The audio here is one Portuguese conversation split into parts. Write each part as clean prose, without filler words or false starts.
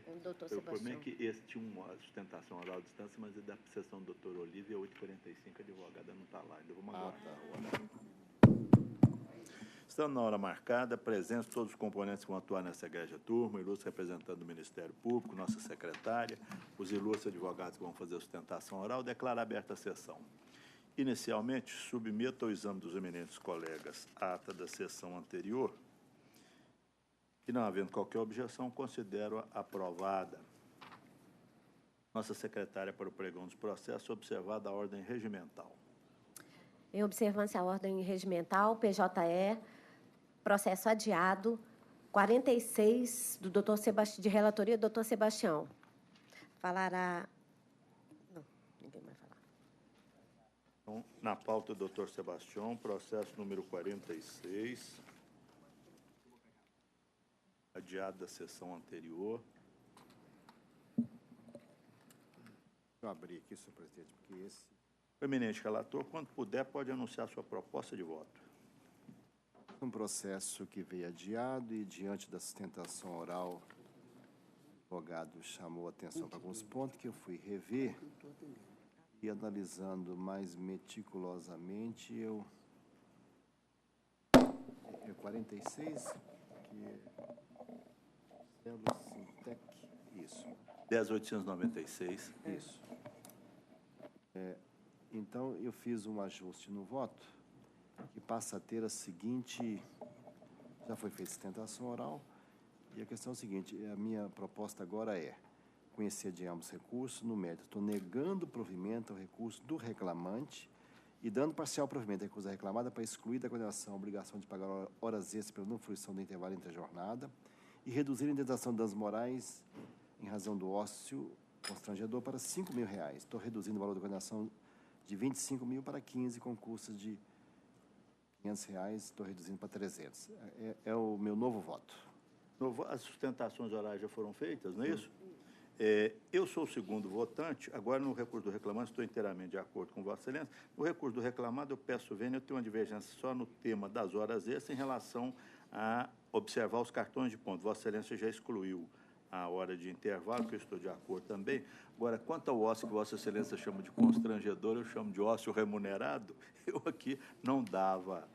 O doutor Eu informei Sebastião. que esse tinha uma sustentação oral à distância, mas é da sessão do doutor Olívia, 8h45, a advogada não está lá, ainda vamos aguardar o horário. Estando na hora marcada, presentes todos os componentes que vão atuar nessa egrégia turma, ilustre representante do Ministério Público, nossa secretária, os ilustres advogados que vão fazer a sustentação oral, declarar aberta a sessão. Inicialmente, submeto ao exame dos eminentes colegas a ata da sessão anterior e, não havendo qualquer objeção, considero aprovada. Nossa secretária para o pregão dos processos, observada a ordem regimental. Em observância à ordem regimental, PJE, processo adiado, 46, do doutor Sebastião, de relatoria do doutor Sebastião. Falará... Não, ninguém vai falar. Então, na pauta, doutor Sebastião, processo número 46, adiado da sessão anterior. Eu abri aqui, senhor presidente, porque esse... O eminente relator, quando puder, pode anunciar sua proposta de voto. Um processo que veio adiado e, diante da sustentação oral, o advogado chamou a atenção para alguns pontos que eu fui rever e, analisando mais meticulosamente, eu 46, que é Celo Sintec, isso. 10.896. Isso. Então, eu fiz um ajuste no voto, que passa a ter a seguinte... Já foi feita sustentação oral, e a questão é a seguinte, a minha proposta agora é conhecer de ambos recursos, no mérito, estou negando o provimento ao recurso do reclamante e dando parcial provimento ao recurso da reclamada para excluir da condenação a obrigação de pagar horas extras pela não fruição do intervalo entre a jornada e reduzir a indenização de danos morais em razão do ócio constrangedor para R$5.000. Estou reduzindo o valor da condenação de 25 mil para 15, com custas de R$500, estou reduzindo para 300. É o meu novo voto. As sustentações orais já foram feitas, não é isso? Eu sou o segundo votante, agora no recurso do reclamante estou inteiramente de acordo com Vossa Excelência. No recurso do reclamado, eu peço vênia, eu tenho uma divergência só no tema das horas extras em relação a observar os cartões de ponto. Vossa Excelência já excluiu a hora de intervalo, que eu estou de acordo também. Agora, quanto ao ócio que Vossa Excelência chama de constrangedor, eu chamo de ócio remunerado, eu aqui não dava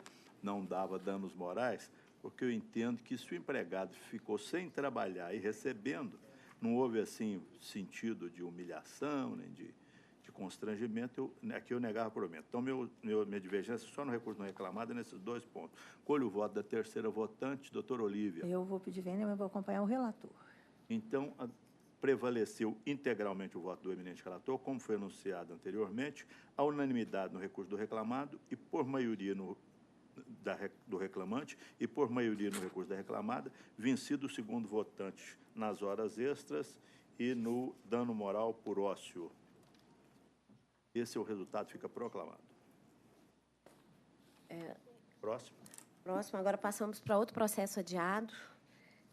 danos morais, porque eu entendo que se o empregado ficou sem trabalhar e recebendo, não houve, assim, sentido de humilhação, nem de constrangimento, aqui eu negava provimento. Então, minha divergência só no recurso não reclamado é nesses dois pontos. Colho o voto da terceira votante, doutora Olívia. Eu vou pedir vênia, mas vou acompanhar o relator. Então, prevaleceu integralmente o voto do eminente relator, como foi anunciado anteriormente, a unanimidade no recurso do reclamado e por maioria do reclamante e por maioria no recurso da reclamada, vencido o segundo votante nas horas extras e no dano moral por ócio. Esse é o resultado, fica proclamado. Próximo. Próximo, agora passamos para outro processo adiado.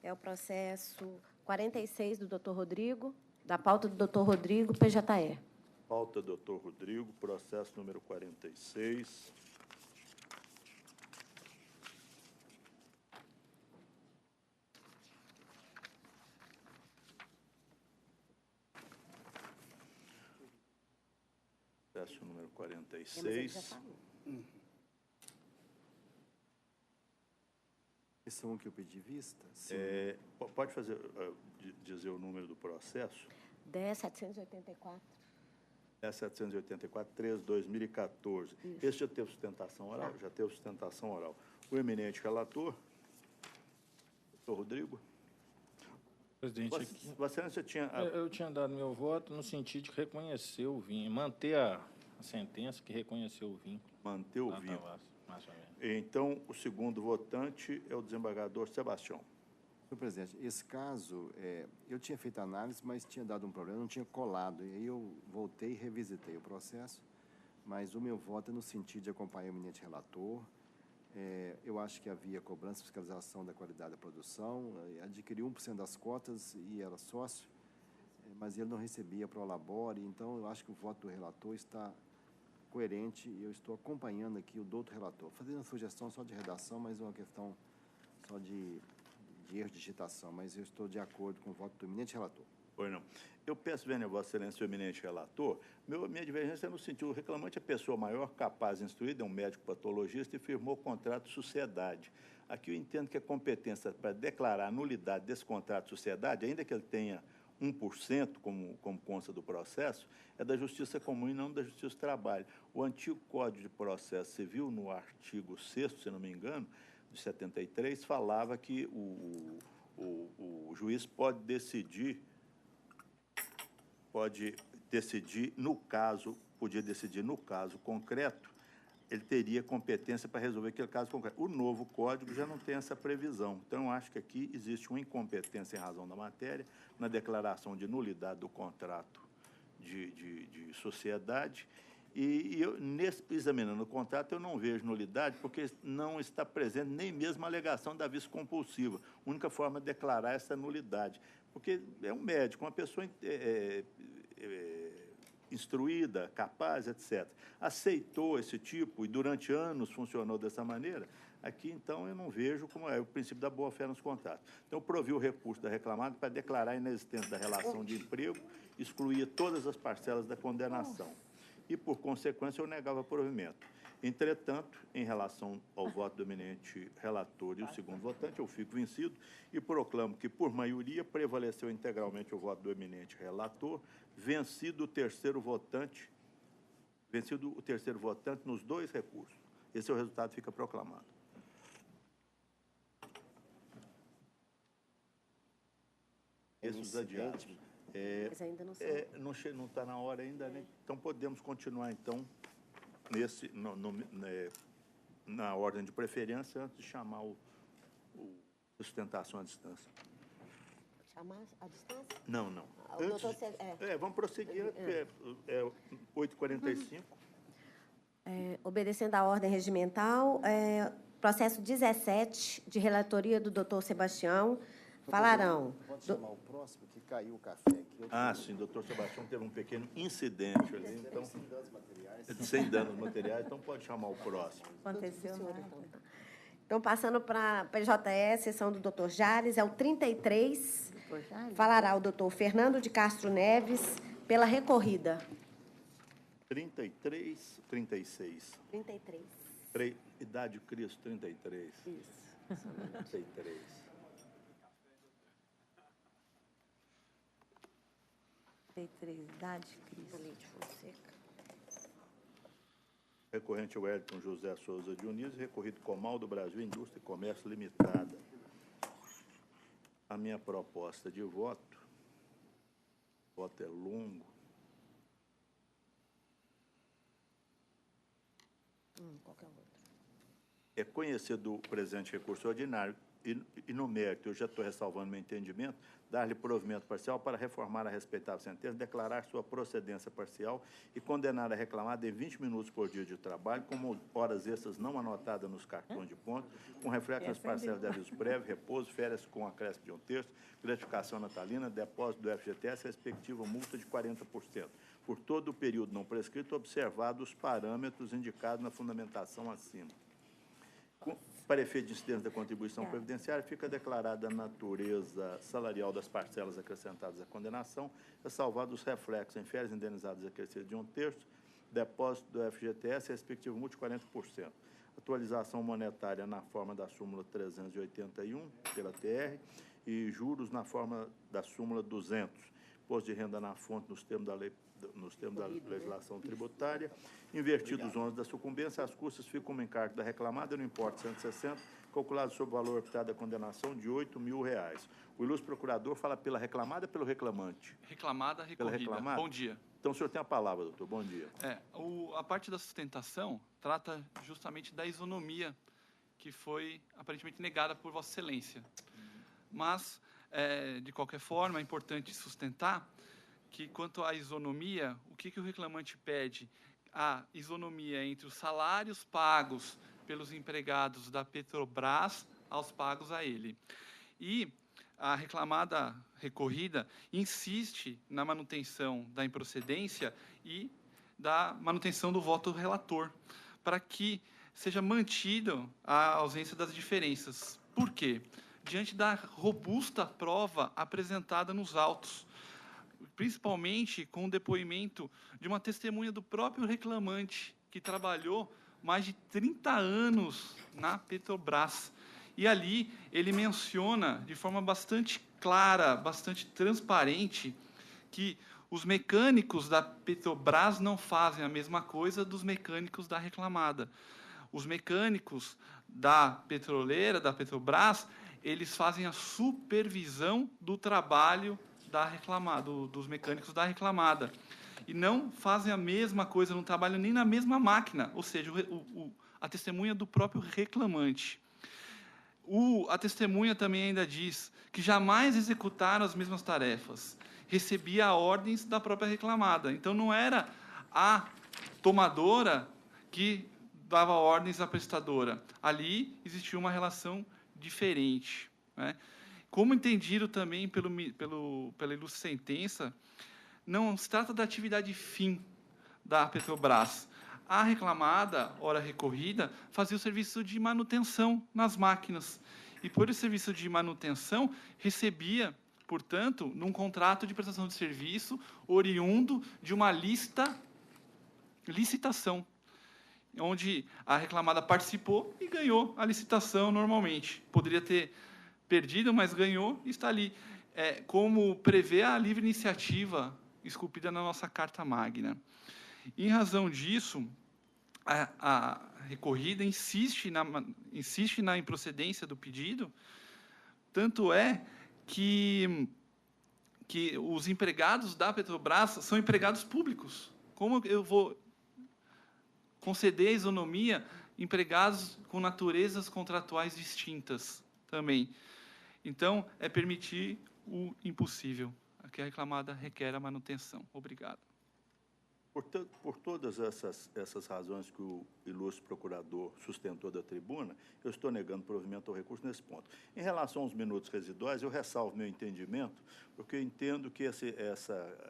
É o processo 46 do doutor Rodrigo, da pauta do doutor Rodrigo, PJE. Pauta do doutor Rodrigo, processo número 46. Processo número 46. Esse é um que eu pedi vista? Sim. Pode dizer o número do processo? 10.784. 10.784, 3/2014. Esse já teve sustentação oral? Já teve sustentação oral. O eminente relator, doutor Rodrigo. Presidente, Você tinha... Eu tinha dado meu voto no sentido de reconhecer o vínculo, manter a sentença que reconheceu o vínculo. Manter o vínculo. Mais ou menos. Então, o segundo votante é o desembargador Sebastião. Senhor presidente, esse caso, eu tinha feito análise, mas tinha dado um problema, não tinha colado. E aí eu voltei e revisitei o processo, mas o meu voto é no sentido de acompanhar o eminente relator. Eu acho que havia cobrança e fiscalização da qualidade da produção, adquiriu 1% das cotas e era sócio, mas ele não recebia prolabore, então eu acho que o voto do relator está coerente e eu estou acompanhando aqui o do outro relator, fazendo a sugestão só de redação, mas uma questão só de de erro de digitação, mas eu estou de acordo com o voto do eminente relator. Pois não. Eu peço, vênia, Vossa Excelência, o eminente relator, minha divergência é no sentido, o reclamante é a pessoa maior, capaz, instruída, é um médico patologista e firmou contrato de sociedade. Aqui eu entendo que a competência para declarar a nulidade desse contrato de sociedade, ainda que ele tenha 1%, como consta do processo, é da Justiça Comum e não da Justiça do Trabalho. O antigo Código de Processo Civil, no artigo 6º, se não me engano, de 73, falava que o juiz pode decidir no caso, podia decidir no caso concreto, ele teria competência para resolver aquele caso concreto. O novo Código já não tem essa previsão. Então, eu acho que aqui existe uma incompetência em razão da matéria, na declaração de nulidade do contrato de sociedade. E eu, examinando o contrato, eu não vejo nulidade, porque não está presente nem mesmo a alegação da vício compulsiva. A única forma de declarar essa nulidade. Porque é um médico, uma pessoa instruída, capaz, etc. Aceitou esse tipo e durante anos funcionou dessa maneira, aqui, então, eu não vejo como é o princípio da boa-fé nos contratos. Então, eu provi o recurso da reclamada para declarar a inexistência da relação de emprego, excluía todas as parcelas da condenação. E, por consequência, eu negava provimento. Entretanto, em relação ao voto do eminente relator e o segundo votante, eu fico vencido e proclamo que, por maioria, prevaleceu integralmente o voto do eminente relator, vencido o terceiro votante nos dois recursos. Esse é o resultado, fica proclamado. Esses adiados. Mas ainda não são. Não está na hora ainda, né? Então, podemos continuar, então, na ordem de preferência, antes de chamar o sustentação à distância. Chamar à distância? Não. O doutor vamos prosseguir. 8h45. Obedecendo à ordem regimental, processo 17, de relatoria do doutor Sebastião, falarão. Pode chamar o próximo, que caiu o café aqui. Sim, o doutor Sebastião teve um pequeno incidente ali, então, sem danos materiais, então pode chamar o próximo. Aconteceu nada. Então, passando para a PJE, sessão do doutor Jales, é o 33, Doutor Jales? falará o doutor Fernando de Castro Neves, pela recorrida. 33, 36. 33. Idade de Cristo, 33. Isso. 33. 33, idade, Cris. Leite Fonseca. Recorrente Wellington José Souza Dionísio, recorrido Comal do Brasil Indústria e Comércio Limitada. A minha proposta de voto é longo. Qualquer outro. É conhecido o presente recurso ordinário e no mérito, eu já estou ressalvando meu entendimento, dar-lhe provimento parcial para reformar a respeitável sentença, declarar sua procedência parcial e condenar a reclamada em 20 minutos por dia de trabalho, como horas extras não anotadas nos cartões de ponto, com reflexo nas parcelas de aviso prévio, repouso, férias com acréscimo de 1/3, gratificação natalina, depósito do FGTS, respectiva multa de 40%. Por todo o período não prescrito, observados os parâmetros indicados na fundamentação acima. Para efeito de incidência da contribuição previdenciária, fica declarada a natureza salarial das parcelas acrescentadas à condenação, ressalvados os reflexos em férias indenizadas acrescidas de 1/3, depósito do FGTS, respectivo multa de 40%. Atualização monetária na forma da súmula 381, pela TR, e juros na forma da súmula 200. Imposto de renda na fonte nos termos da legislação tributária. Invertidos os ônus da sucumbência, as custas ficam como encargo da reclamada, no importe 160, calculado sobre o valor optado da condenação de R$8.000. O ilustre procurador fala pela reclamada ou pelo reclamante? Reclamada, recorrida. Reclamada? Bom dia. Então, o senhor tem a palavra, doutor. Bom dia. A parte da sustentação trata justamente da isonomia que foi aparentemente negada por Vossa Excelência. Mas, de qualquer forma, é importante sustentar que, quanto à isonomia, o que o reclamante pede? A isonomia entre os salários pagos pelos empregados da Petrobras aos pagos a ele. E a reclamada recorrida insiste na manutenção da improcedência e da manutenção do voto do relator, para que seja mantida a ausência das diferenças. Por quê? diante da robusta prova apresentada nos autos, principalmente com o depoimento de uma testemunha do próprio reclamante, que trabalhou mais de 30 anos na Petrobras. E ali ele menciona, de forma bastante clara, bastante transparente, que os mecânicos da Petrobras não fazem a mesma coisa dos mecânicos da reclamada. Os mecânicos da petroleira, da Petrobras, eles fazem a supervisão do trabalho dos mecânicos da reclamada. E não fazem a mesma coisa, não trabalham nem na mesma máquina, ou seja, a testemunha do próprio reclamante. A testemunha também ainda diz que jamais executaram as mesmas tarefas, recebia ordens da própria reclamada. Então, não era a tomadora que dava ordens à prestadora. Ali existia uma relação diferente, né? Como entendido também pela ilustre sentença, não se trata da atividade fim da Petrobras. A reclamada, ora recorrida, fazia o serviço de manutenção nas máquinas. E, por esse serviço de manutenção, recebia, portanto, num contrato de prestação de serviço oriundo de uma licitação, onde a reclamada participou e ganhou a licitação normalmente. Poderia ter perdido, mas ganhou e está ali. Como prevê a livre iniciativa esculpida na nossa Carta Magna. Em razão disso, a recorrida insiste na improcedência do pedido, tanto é que os empregados da Petrobras são empregados públicos. Como eu vou conceder isonomia empregados com naturezas contratuais distintas também? Então, é permitir o impossível, que a reclamada requer a manutenção. Obrigado. Por todas essas razões que o ilustre procurador sustentou da tribuna, eu estou negando provimento ao recurso nesse ponto. Em relação aos minutos residuais, eu ressalvo meu entendimento, porque eu entendo que essa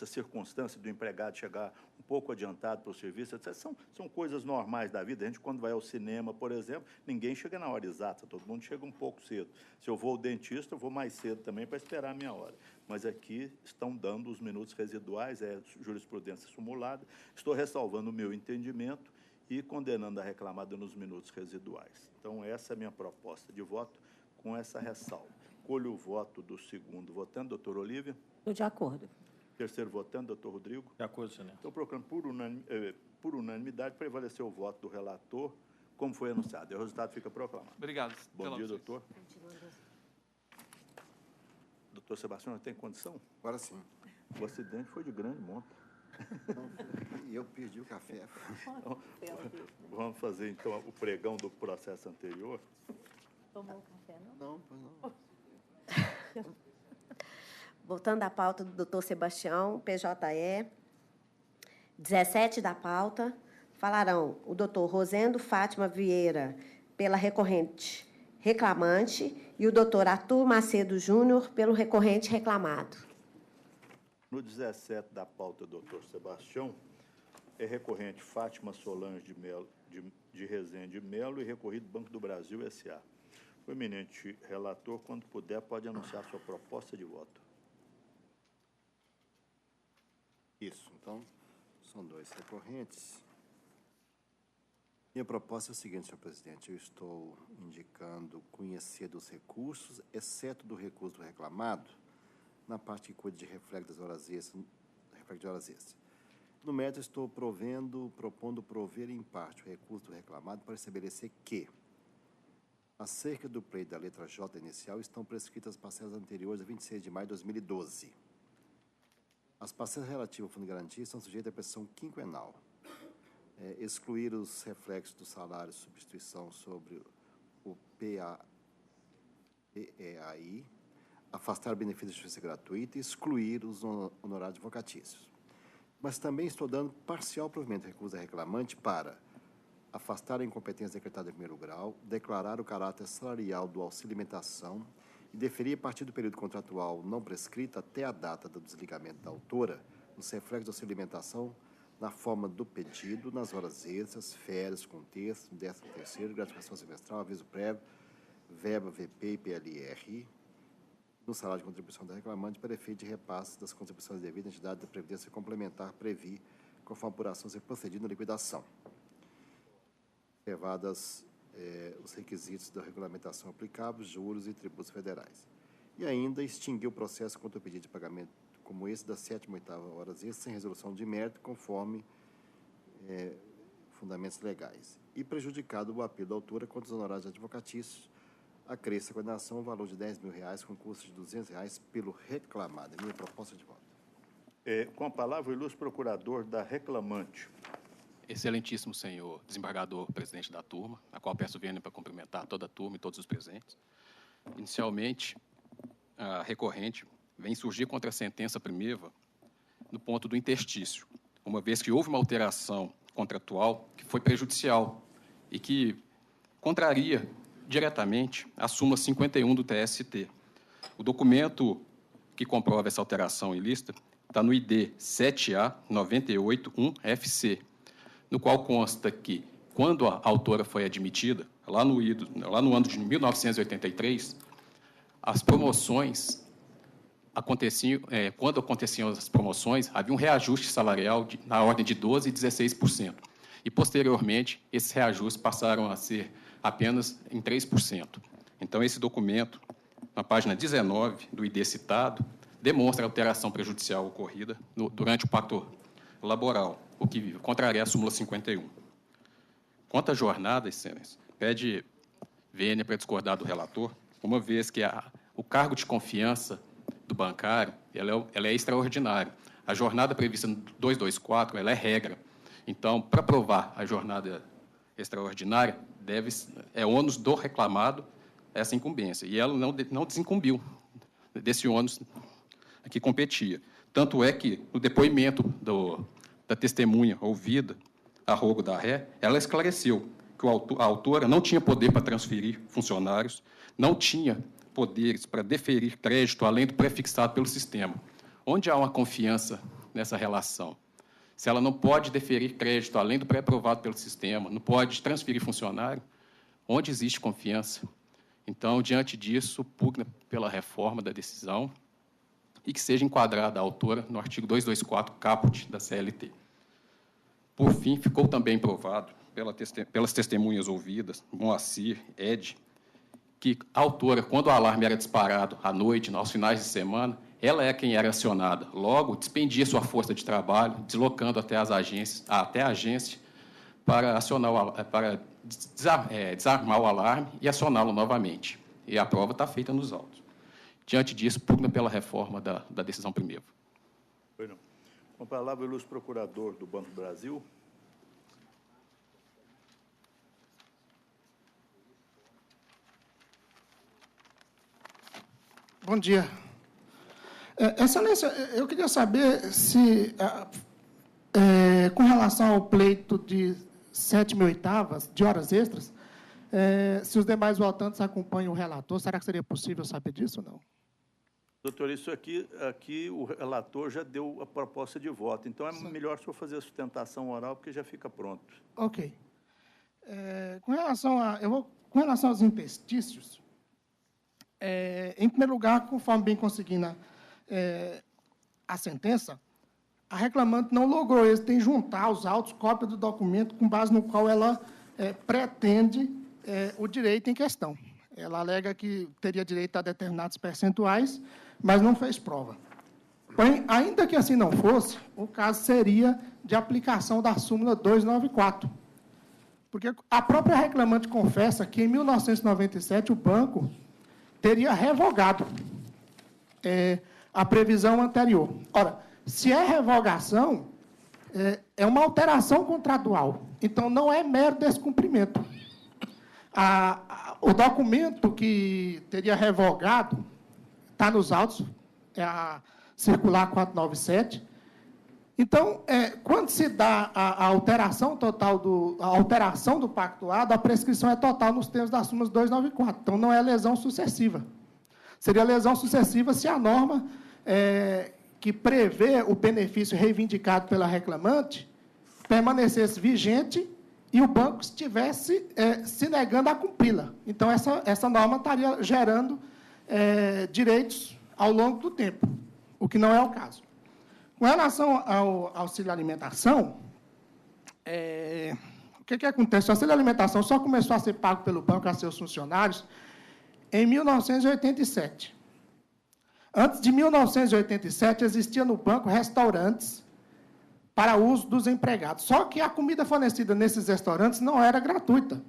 circunstância do empregado chegar um pouco adiantado para o serviço, etc., são coisas normais da vida. A gente, quando vai ao cinema, por exemplo, ninguém chega na hora exata, todo mundo chega um pouco cedo. Se eu vou ao dentista, eu vou mais cedo também para esperar a minha hora. Mas aqui estão dando os minutos residuais, jurisprudência simulada. Estou ressalvando o meu entendimento e condenando a reclamada nos minutos residuais. Então, essa é a minha proposta de voto, com essa ressalva. Colho o voto do segundo votante, doutor Olívia. Estou de acordo. Terceiro votante, doutor Rodrigo. De acordo, excelência. Estou procurando por unanimidade prevalecer o voto do relator, como foi anunciado. E o resultado fica proclamado. Obrigado. Bom dia, doutor. Doutor Sebastião, tem condição? Agora sim. O acidente foi de grande monta. E eu perdi o café. Então, vamos fazer, então, o pregão do processo anterior. Tomou café, não? Não, pois não. Voltando à pauta do doutor Sebastião, PJE, 17 da pauta, falarão o doutor Rosendo Fátima Vieira, pela recorrente reclamante, e o doutor Arthur Macedo Júnior, pelo recorrente reclamado. No 17 da pauta, doutor Sebastião, é recorrente Fátima Solange de Rezende Melo e recorrido Banco do Brasil S.A. O eminente relator, quando puder, pode anunciar sua proposta de voto. Isso, então, são dois recorrentes. Minha proposta é o seguinte, senhor presidente, eu estou indicando conhecer dos recursos, exceto do recurso do reclamado, na parte que cuida de reflexo de horas extras. No mérito, estou propondo prover em parte o recurso do reclamado para estabelecer que, acerca do pleito da letra J inicial, estão prescritas as parcelas anteriores a 26 de maio de 2012. As parcelas relativas ao fundo de garantia são sujeitas à pressão quinquenal. Excluir os reflexos do salário de substituição sobre o PEAI, afastar o benefício de justiça gratuita e excluir os honorários advocatícios. Mas também estou dando parcial provimento de recurso da reclamante para afastar a incompetência decretada em primeiro grau, declarar o caráter salarial do auxílio alimentação e deferir a partir do período contratual não prescrito até a data do desligamento da autora nos reflexos do auxílio alimentação na forma do pedido, nas horas extras, férias, contexto, 13º, gratificação semestral, aviso prévio, verba VP e PLR, no salário de contribuição da reclamante para efeito de repasse das contribuições devidas à entidade da Previdência Complementar Previ, conforme a apuração ser procedida na liquidação. Observadas os requisitos da regulamentação aplicável, juros e tributos federais. E ainda extinguir o processo contra o pedido de pagamento como esse das 7ª e 8ª horas extras, sem resolução de mérito, conforme fundamentos legais. E prejudicado o apelo da autora contra os honorários advocatícios, acresce a condenação o valor de R$10.000, com custo de R$200 pelo reclamado. É minha proposta de voto. Com a palavra, o ilustre procurador da reclamante. Excelentíssimo senhor desembargador, presidente da turma, a qual peço vênia para cumprimentar toda a turma e todos os presentes. Inicialmente, a recorrente vem surgir contra a sentença primeira no ponto do interstício, uma vez que houve uma alteração contratual que foi prejudicial e que contraria diretamente a súmula 51 do TST. O documento que comprova essa alteração ilícita está no ID 7A 981FC, no qual consta que, quando a autora foi admitida, lá no ano de 1983, as promoções aconteciam, quando aconteciam as promoções, havia um reajuste salarial na ordem de 12% e 16%. E, posteriormente, esses reajustes passaram a ser apenas em 3%. Então, esse documento, na página 19 do ID citado, demonstra a alteração prejudicial ocorrida durante o pacto laboral, o que contraria a súmula 51. Quanto à jornada, excelência, pede vênia para discordar do relator, uma vez que o cargo de confiança do bancário ela é extraordinária. A jornada prevista no 224 ela é regra. Então, para provar a jornada extraordinária, é ônus do reclamado essa incumbência. E ela não desincumbiu desse ônus que competia. Tanto é que, no depoimento da testemunha ouvida, a rogo da ré, ela esclareceu que a autora não tinha poder para transferir funcionários, não tinha poderes para deferir crédito além do prefixado pelo sistema. Onde há uma confiança nessa relação? Se ela não pode deferir crédito além do pré-aprovado pelo sistema, não pode transferir funcionário, onde existe confiança? Então, diante disso, pugna pela reforma da decisão e que seja enquadrada a autora no artigo 224, caput da CLT. Por fim, ficou também provado pelas testemunhas ouvidas, Moacir, Ed, que a autora, quando o alarme era disparado à noite, aos finais de semana, ela é quem era acionada. Logo, dispendia sua força de trabalho, deslocando até a agência para desarmar o alarme e acioná-lo novamente. E a prova está feita nos autos. Diante disso, pugna pela reforma da decisão primeira. Com a palavra, o ilustre procurador do Banco do Brasil. Bom dia. Excelência, eu queria saber se, com relação ao pleito de 7ª e 8ª de horas extras, se os demais votantes acompanham o relator, será que seria possível saber disso ou não? Doutor, isso aqui o relator já deu a proposta de voto, então é melhor o senhor fazer a sustentação oral, porque já fica pronto. Ok. Com relação aos interstícios, em primeiro lugar, conforme bem consigna a sentença, a reclamante não logrou êxito em juntar aos autos cópia do documento com base no qual ela pretende o direito em questão. Ela alega que teria direito a determinados percentuais, mas não fez prova. Porém, ainda que assim não fosse, o caso seria de aplicação da súmula 294, porque a própria reclamante confessa que, em 1997, o banco teria revogado a previsão anterior. Ora, se é revogação, é uma alteração contratual, então não é mero descumprimento. O documento que teria revogado está nos autos, é a circular 497. Então, quando se dá a alteração total a alteração do pactuado, a prescrição é total nos termos das súmulas 294. Então, não é lesão sucessiva. Seria lesão sucessiva se a norma que prevê o benefício reivindicado pela reclamante permanecesse vigente e o banco estivesse se negando a cumpri-la. Então, essa norma estaria gerando direitos ao longo do tempo, o que não é o caso. Com relação ao auxílio alimentação, o que acontece? O auxílio alimentação só começou a ser pago pelo banco a seus funcionários em 1987. Antes de 1987, existia no banco restaurantes para uso dos empregados. Só que a comida fornecida nesses restaurantes não era gratuita.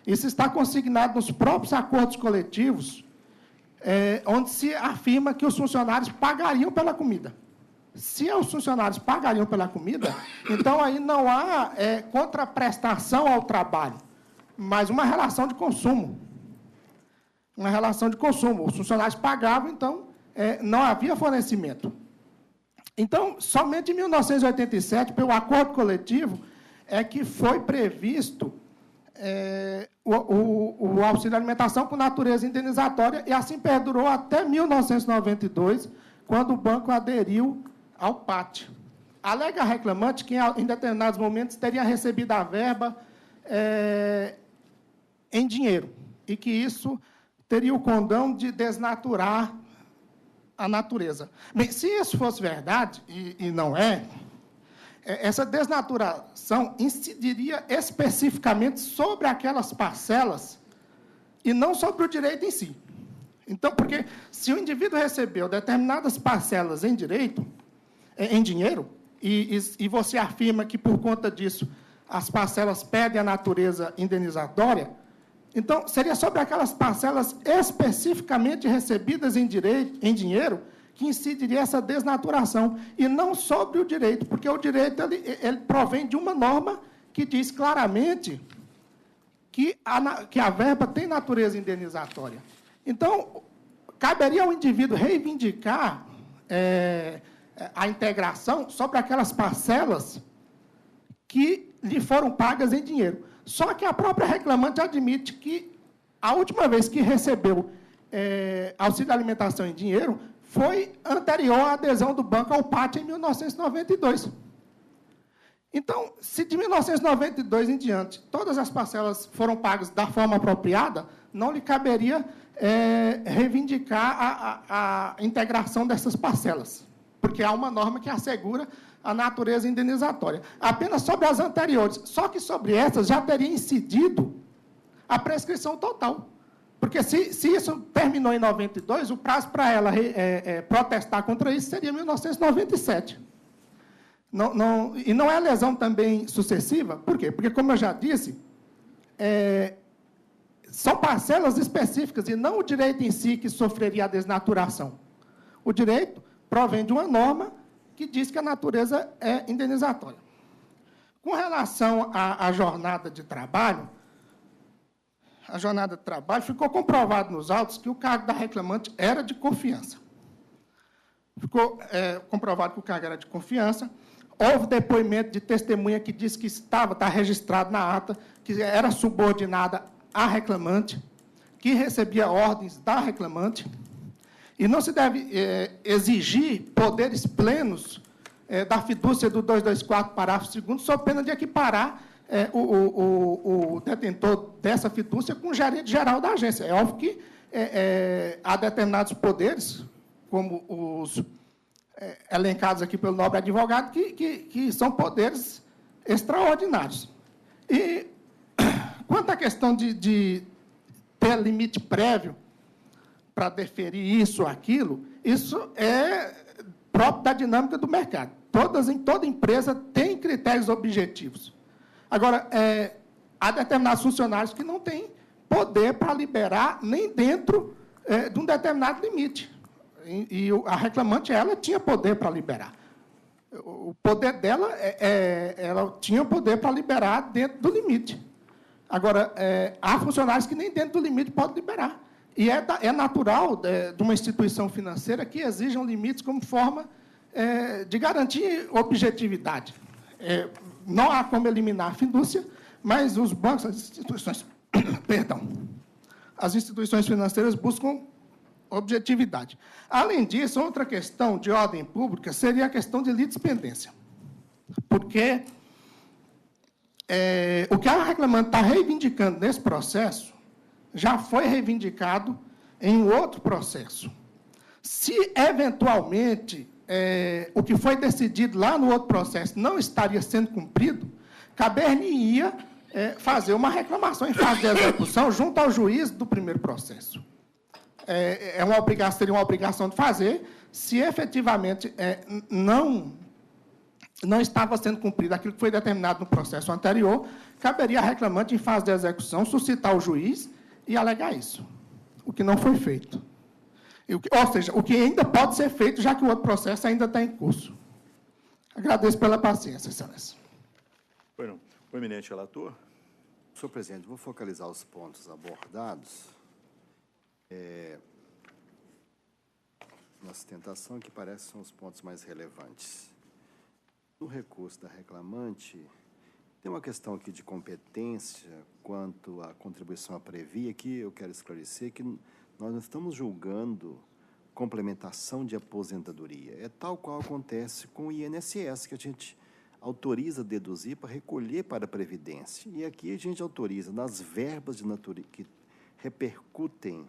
Isso está consignado nos próprios acordos coletivos, onde se afirma que os funcionários pagariam pela comida. Se os funcionários pagariam pela comida, então aí não há contraprestação ao trabalho, mas uma relação de consumo. Uma relação de consumo. Os funcionários pagavam, então, não havia fornecimento. Então, somente em 1987, pelo acordo coletivo, é que foi previsto o auxílio alimentação com natureza indenizatória, e assim perdurou até 1992, quando o banco aderiu ao PAT. Alega a reclamante que, em determinados momentos, teria recebido a verba em dinheiro, e que isso teria o condão de desnaturar a natureza. Bem, se isso fosse verdade, e não é, essa desnaturação incidiria especificamente sobre aquelas parcelas e não sobre o direito em si. Então, porque se o indivíduo recebeu determinadas parcelas em direito, em dinheiro, e você afirma que, por conta disso, as parcelas perdem a natureza indenizatória, então, seria sobre aquelas parcelas especificamente recebidas em dinheiro que incidiria essa desnaturação, e não sobre o direito, porque o direito ele provém de uma norma que diz claramente que a verba tem natureza indenizatória. Então, caberia ao indivíduo reivindicar a integração sobre aquelas parcelas que lhe foram pagas em dinheiro. Só que a própria reclamante admite que a última vez que recebeu auxílio alimentação em dinheiro foi anterior à adesão do banco ao PAT em 1992. Então, se de 1992 em diante todas as parcelas foram pagas da forma apropriada, não lhe caberia reivindicar a integração dessas parcelas, porque há uma norma que assegura a natureza indenizatória. Apenas sobre as anteriores. Só que sobre essas já teria incidido a prescrição total. Porque se isso terminou em 92, o prazo para ela protestar contra isso seria 1997. E não é lesão também sucessiva. Por quê? Porque, como eu já disse, são parcelas específicas e não o direito em si que sofreria a desnaturação. O direito provém de uma norma que diz que a natureza é indenizatória. Com relação à jornada de trabalho, ficou comprovado nos autos que o cargo da reclamante era de confiança. Ficou comprovado que o cargo era de confiança. Houve depoimento de testemunha que disse que está registrado na ata, que era subordinada à reclamante, que recebia ordens da reclamante. E não se deve exigir poderes plenos da fidúcia do 224, parágrafo 2º, sob pena de equiparar o detentor dessa fidúcia com o gerente geral da agência. É óbvio que há determinados poderes, como os elencados aqui pelo nobre advogado, que são poderes extraordinários. E, quanto à questão de ter limite prévio para deferir isso ou aquilo, isso é próprio da dinâmica do mercado. Toda empresa tem critérios objetivos. Agora, há determinados funcionários que não têm poder para liberar nem dentro de um determinado limite. E a reclamante, ela tinha poder para liberar. O poder dela, ela tinha poder para liberar dentro do limite. Agora, há funcionários que nem dentro do limite podem liberar. E é natural de uma instituição financeira que exijam limites como forma de garantir objetividade. Não há como eliminar a fidúcia, mas os bancos, as instituições, as instituições financeiras buscam objetividade. Além disso, outra questão de ordem pública seria a questão de litispendência. Porque o que a reclamante está reivindicando nesse processo já foi reivindicado em outro processo. Se, eventualmente, o que foi decidido lá no outro processo não estaria sendo cumprido, caber-lhe-ia fazer uma reclamação em fase de execução junto ao juiz do primeiro processo. Seria uma obrigação de fazer, se efetivamente não estava sendo cumprido aquilo que foi determinado no processo anterior, caberia a reclamante, em fase de execução, suscitar o juiz e alegar isso, o que não foi feito. Ou seja, o que ainda pode ser feito, já que o outro processo ainda está em curso. Agradeço pela paciência, excelência. Bueno, o eminente relator. Senhor presidente, vou focalizar os pontos abordados na sustentação, que parece que são os pontos mais relevantes. No recurso da reclamante, tem uma questão aqui de competência quanto à contribuição à Previ, que eu quero esclarecer que nós não estamos julgando complementação de aposentadoria. É tal qual acontece com o INSS, que a gente autoriza deduzir para recolher para a Previdência. E aqui a gente autoriza nas verbas de natureza que repercutem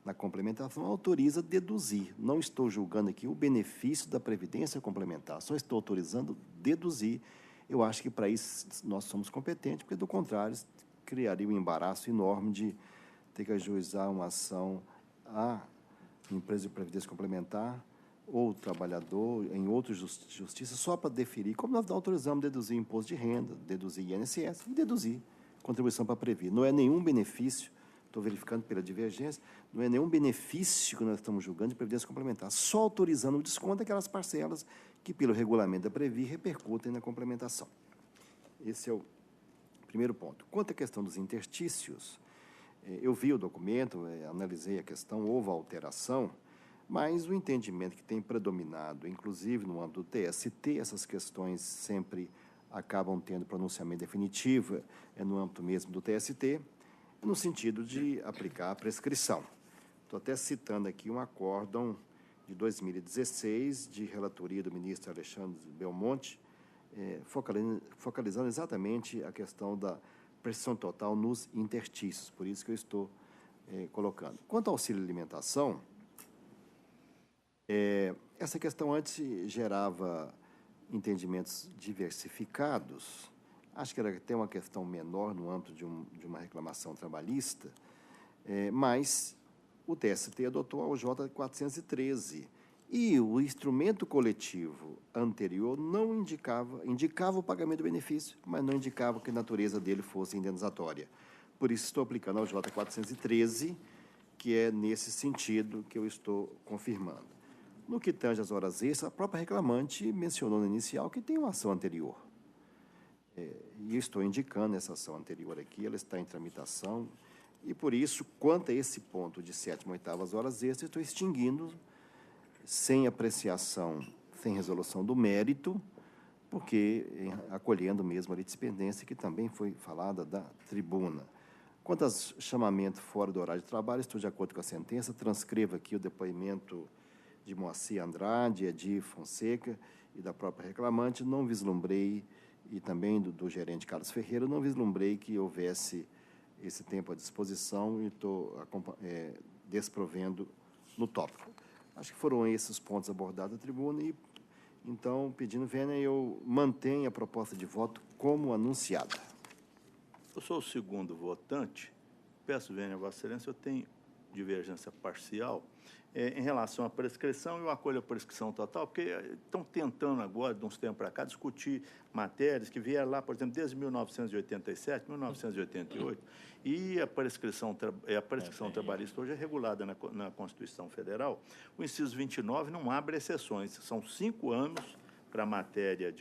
na complementação, autoriza deduzir. Não estou julgando aqui o benefício da Previdência complementar, só estou autorizando deduzir. Eu acho que para isso nós somos competentes, porque, do contrário, criaria um embaraço enorme de ter que ajuizar uma ação à empresa de Previdência complementar ou trabalhador em outra justiça só para deferir, como nós autorizamos deduzir imposto de renda, deduzir INSS e deduzir contribuição para a Previ. Não é nenhum benefício, estou verificando pela divergência, não é nenhum benefício que nós estamos julgando de Previdência complementar, só autorizando o desconto daquelas parcelas que, pelo regulamento da Previ, repercutem na complementação. Esse é o primeiro ponto. Quanto à questão dos interstícios, eu vi o documento, analisei a questão, houve alteração, mas o entendimento que tem predominado, inclusive no âmbito do TST, essas questões sempre acabam tendo pronunciamento definitivo, no âmbito mesmo do TST, no sentido de aplicar a prescrição. Estou até citando aqui um acórdão de 2016, de relatoria do ministro Alexandre Belmonte, focalizando exatamente a questão da prescrição total nos interstícios, por isso que eu estou colocando. Quanto ao auxílio alimentação, essa questão antes gerava entendimentos diversificados. Acho que era até uma questão menor no âmbito de uma reclamação trabalhista, mas o TST adotou a OJ 413 e o instrumento coletivo anterior não indicava o pagamento do benefício, mas não indicava que a natureza dele fosse indenizatória. Por isso estou aplicando a OJ 413, que é nesse sentido que eu estou confirmando. No que tange às horas extras, a própria reclamante mencionou no inicial que tem uma ação anterior. E estou indicando essa ação anterior aqui, ela está em tramitação, e por isso, quanto a esse ponto de 7ª e 8ª horas extras, estou extinguindo sem apreciação, sem resolução do mérito, porque acolhendo mesmo a litispendência que também foi falada da tribuna. Quanto ao chamamento fora do horário de trabalho, estou de acordo com a sentença, transcrevo aqui o depoimento de Moacir Andrade, Edir Fonseca e da própria reclamante, não vislumbrei, e também do gerente Carlos Ferreira, não vislumbrei que houvesse esse tempo à disposição e estou desprovendo no tópico. Acho que foram esses os pontos abordados na tribuna e, então, pedindo vênia, eu mantenho a proposta de voto como anunciada. Eu sou o segundo votante, peço vênia a Vossa Excelência, eu tenho divergência parcial em relação à prescrição e eu acolho a prescrição total, porque estão tentando agora, de uns tempos para cá, discutir matérias que vieram lá, por exemplo, desde 1987, 1988, e a prescrição trabalhista hoje é regulada na Constituição Federal. O inciso 29 não abre exceções, são 5 anos para a matéria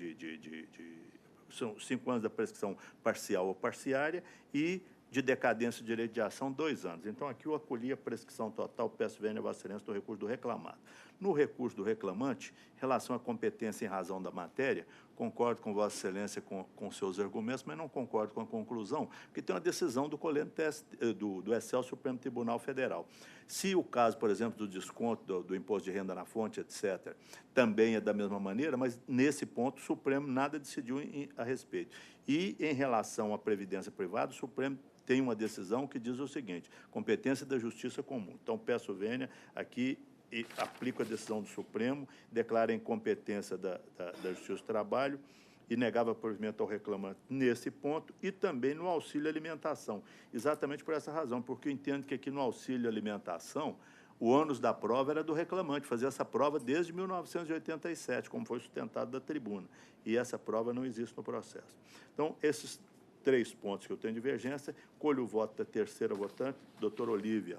são 5 anos da prescrição parcial ou parciária e de decadência de direito de ação, 2 anos. Então, aqui eu acolhi a prescrição total, peço vênia a Vossa Excelência do recurso do reclamado. No recurso do reclamante, em relação à competência em razão da matéria, concordo com Vossa Excelência com seus argumentos, mas não concordo com a conclusão, porque tem uma decisão do do SL Supremo Tribunal Federal. Se o caso, por exemplo, do desconto do imposto de renda na fonte, etc., também é da mesma maneira, mas nesse ponto o Supremo nada decidiu a respeito. E em relação à previdência privada, o Supremo tem uma decisão que diz o seguinte: competência da justiça comum. Então, peço vênia aqui e aplico a decisão do Supremo, declara a incompetência da Justiça do Trabalho e negava provimento ao reclamante nesse ponto e também no auxílio alimentação. Exatamente por essa razão, porque eu entendo que aqui no auxílio alimentação, o ônus da prova era do reclamante, fazer essa prova desde 1987, como foi sustentado da tribuna. E essa prova não existe no processo. Então, esses 3 pontos que eu tenho de divergência, colho o voto da terceira votante, doutora Olívia.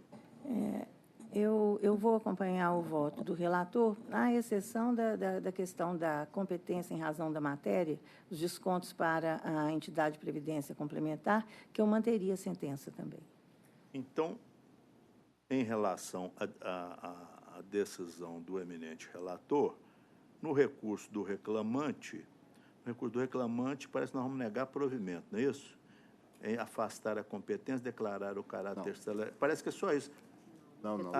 Eu vou acompanhar o voto do relator, à exceção da questão da competência em razão da matéria, os descontos para a entidade de previdência complementar, que eu manteria a sentença também. Então, em relação à decisão do eminente relator, no recurso do reclamante parece que nós vamos negar provimento, não é isso? Em afastar a competência, declarar o caráter... Parece que é só isso. Não, não.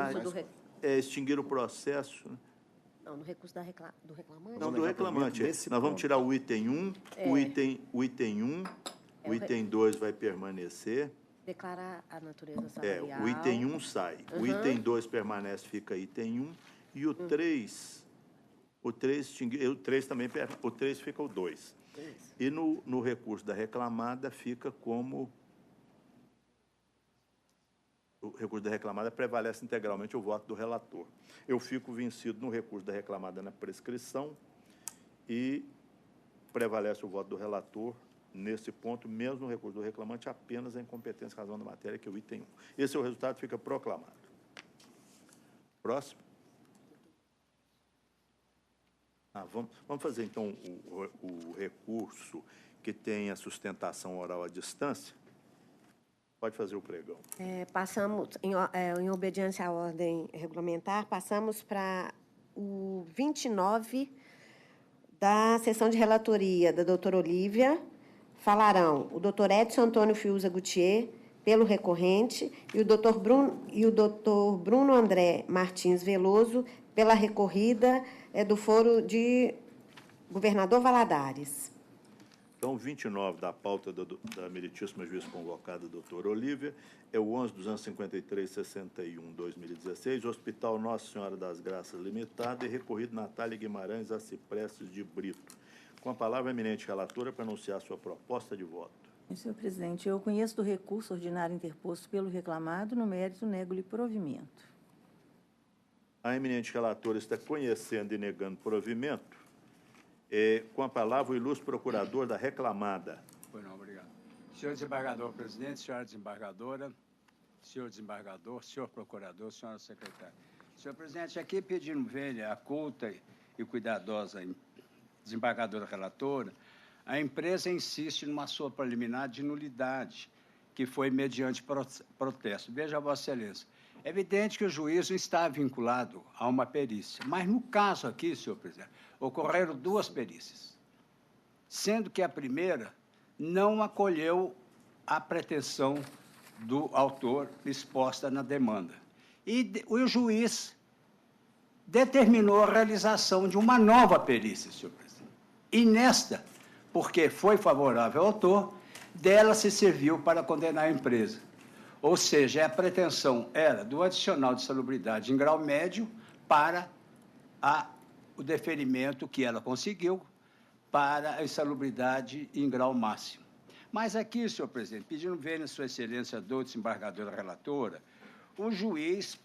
Extinguir o processo. Né? Não, no recurso do reclamante? Não, do reclamante. Nós vamos tirar o item 1, o item 1, o item 2 vai permanecer. Declarar a natureza salarial. O item 1 sai. O item 2 permanece, fica item 1. E o 3, o 3 também, o 3 fica o 2. Isso. E no recurso da reclamada fica como... O recurso da reclamada prevalece integralmente o voto do relator. Eu fico vencido no recurso da reclamada na prescrição e prevalece o voto do relator nesse ponto, mesmo no recurso do reclamante, apenas a incompetência em razão da matéria, que é o item 1. Esse é o resultado, fica proclamado. Próximo. Vamos fazer, então, o recurso que tem a sustentação oral à distância. Pode fazer o pregão. Passamos, em obediência à ordem regulamentar, passamos para o 29 da sessão de relatoria da doutora Olívia. Falarão o doutor Edson Antônio Fiuza Gutierrez, pelo recorrente, e o doutor Bruno André Martins Veloso, pela recorrida do foro de Governador Valadares. Então, 29 da pauta da meritíssima juiz convocada, doutora Olívia, é o 11.253.61/2016, Hospital Nossa Senhora das Graças Limitada, e recorrido Natália Guimarães a Ciprestes de Brito. Com a palavra, a eminente relatora, para anunciar sua proposta de voto. Senhor presidente, eu conheço do recurso ordinário interposto pelo reclamado, no mérito, nego-lhe provimento. A eminente relatora está conhecendo e negando provimento. Com a palavra, o ilustre procurador da reclamada. Pois não, obrigado. Senhor desembargador presidente, senhora desembargadora, senhor desembargador, senhor procurador, senhora secretária. Senhor presidente, aqui pedindo vênia a culta e cuidadosa desembargadora relatora, a empresa insiste numa sua preliminar de nulidade, que foi mediante protesto. Veja, Vossa Excelência, é evidente que o juiz não está vinculado a uma perícia, mas no caso aqui, senhor presidente, ocorreram 2 perícias, sendo que a primeira não acolheu a pretensão do autor exposta na demanda. E o juiz determinou a realização de uma nova perícia, senhor presidente. E nesta, porque foi favorável ao autor, dela se serviu para condenar a empresa. Ou seja, a pretensão era do adicional de salubridade em grau médio para o deferimento que ela conseguiu para a insalubridade em grau máximo. Mas aqui, senhor presidente, pedindo vênia Sua Excelência do desembargadora relatora, o juiz,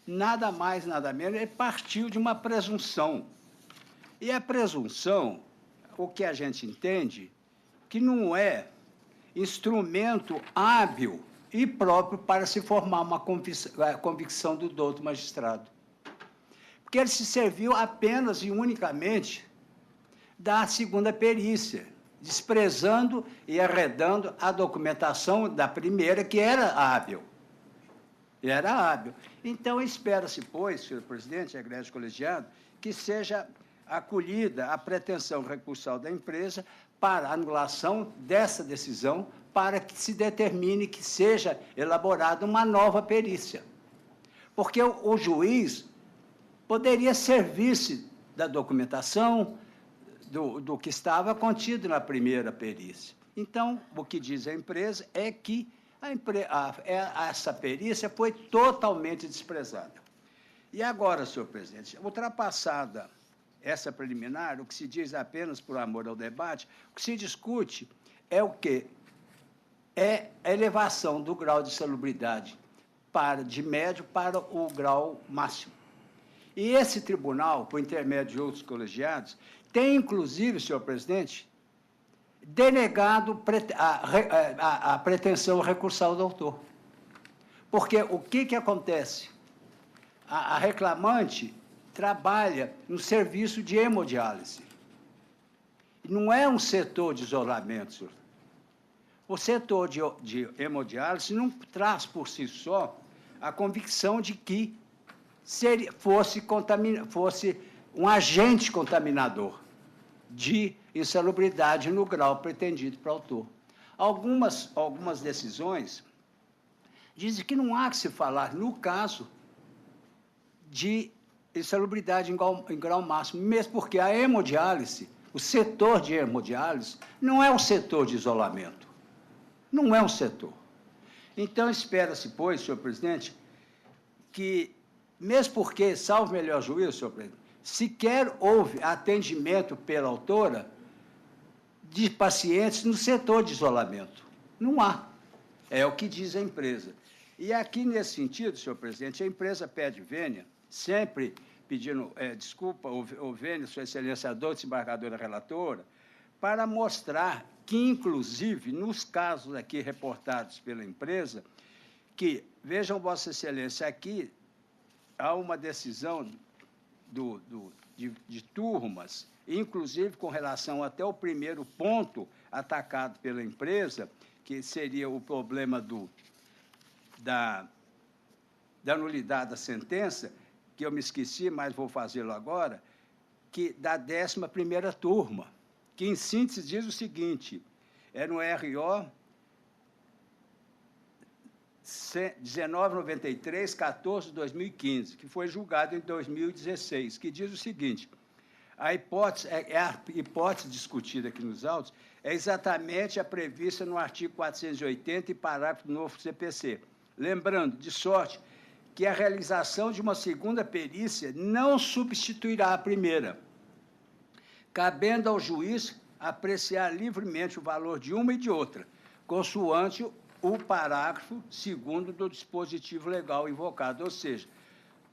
nada mais, nada menos, ele partiu de uma presunção. E a presunção, o que a gente entende, que não é instrumento hábil e próprio para se formar uma convicção do douto magistrado. Porque ele se serviu apenas e unicamente da segunda perícia, desprezando e arredando a documentação da primeira, que era hábil. Era hábil. Então, espera-se, pois, senhor presidente, egrégio colegiado, que seja acolhida a pretensão recursal da empresa para anulação dessa decisão, para que se determine que seja elaborada uma nova perícia. Porque o juiz poderia servir-se da documentação do que estava contido na primeira perícia. Então, o que diz a empresa é que essa perícia foi totalmente desprezada. E agora, senhor presidente, ultrapassada essa preliminar, o que se diz apenas por amor ao debate, o que se discute é o quê? É a elevação do grau de salubridade de médio para o grau máximo. E esse tribunal, por intermédio de outros colegiados, tem, inclusive, senhor presidente, denegado a pretensão recursal do autor. Porque o que acontece? A reclamante trabalha no serviço de hemodiálise. Não é um setor de isolamento, senhor. O setor de hemodiálise não traz por si só a convicção de que fosse um agente contaminador de insalubridade no grau pretendido para o autor. Algumas decisões dizem que não há que se falar, no caso, de insalubridade em grau máximo, mesmo porque a hemodiálise, o setor de hemodiálise, não é um setor de isolamento. Não é um setor. Então, espera-se, pois, senhor presidente, que, mesmo porque, salvo melhor juízo, senhor presidente, sequer houve atendimento pela autora de pacientes no setor de isolamento. Não há. É o que diz a empresa. E aqui, nesse sentido, senhor presidente, a empresa pede vênia, sempre pedindo desculpa, ou vênia, sua excelência, a desembargadora relatora, para mostrar que, inclusive, nos casos aqui reportados pela empresa, que, vejam, Vossa Excelência, aqui há uma decisão de turmas, inclusive com relação até o primeiro ponto atacado pela empresa, que seria o problema da nulidade da sentença, que eu me esqueci, mas vou fazê-lo agora, que da 11ª turma, que, em síntese, diz o seguinte, é no RO 1993, 14 de 2015, que foi julgado em 2016, que diz o seguinte, a hipótese discutida aqui nos autos é exatamente a prevista no artigo 480 e parágrafo do novo CPC. Lembrando, de sorte, que a realização de uma segunda perícia não substituirá a primeira, cabendo ao juiz apreciar livremente o valor de uma e de outra, consoante o parágrafo 2º do dispositivo legal invocado, ou seja,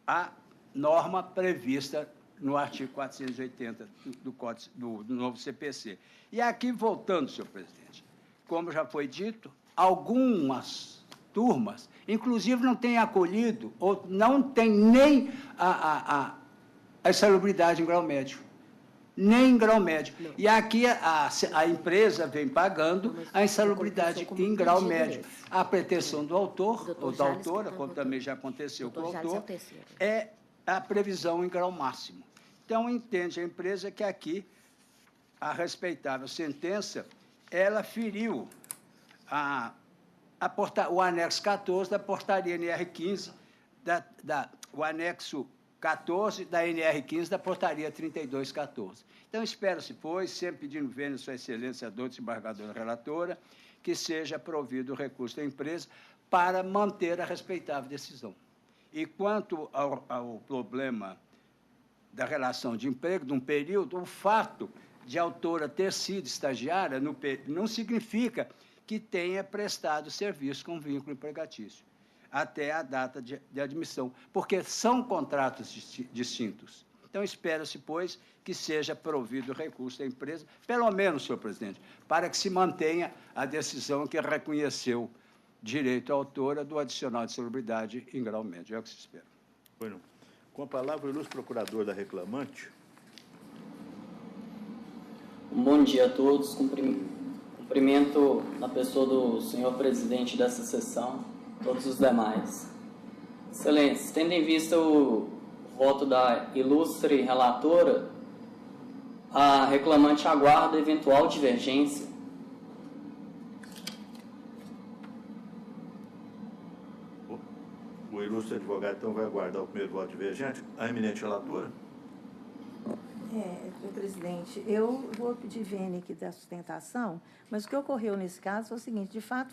a norma prevista no artigo 480 do novo CPC. E aqui, voltando, senhor presidente, como já foi dito, algumas turmas, inclusive, não têm acolhido ou não têm nem a insalubridade em grau médio. Nem em grau médio. Não. E aqui a empresa vem pagando a insalubridade em grau médio. A pretensão do autor, ou da autora, como também já aconteceu com o autor, é a previsão em grau máximo. Então, entende a empresa que aqui a respeitável sentença, ela feriu o anexo 14 da portaria NR15, o anexo 14 da NR15 da portaria 3214. Então, espero-se, pois, sempre pedindo vênia sua excelência, a desembargadora relatora, que seja provido o recurso da empresa para manter a respeitável decisão. E quanto ao problema da relação de emprego, de um período, o fato de a autora ter sido estagiária não significa que tenha prestado serviço com vínculo empregatício até a data de admissão, porque são contratos distintos. Então, espera-se, pois, que seja provido o recurso da empresa, pelo menos, senhor presidente, para que se mantenha a decisão que reconheceu direito à autora do adicional de salubridade em grau médio. É o que se espera. Bueno, com a palavra, o ilustre procurador da reclamante. Bom dia a todos. Cumprimento na pessoa do senhor presidente dessa sessão, todos os demais. Excelência, tendo em vista o voto da ilustre relatora, a reclamante aguarda eventual divergência. O ilustre advogado, então, vai aguardar o primeiro voto divergente. A eminente relatora. Senhor presidente, eu vou pedir vênia aqui da sustentação, mas o que ocorreu nesse caso foi o seguinte: de fato,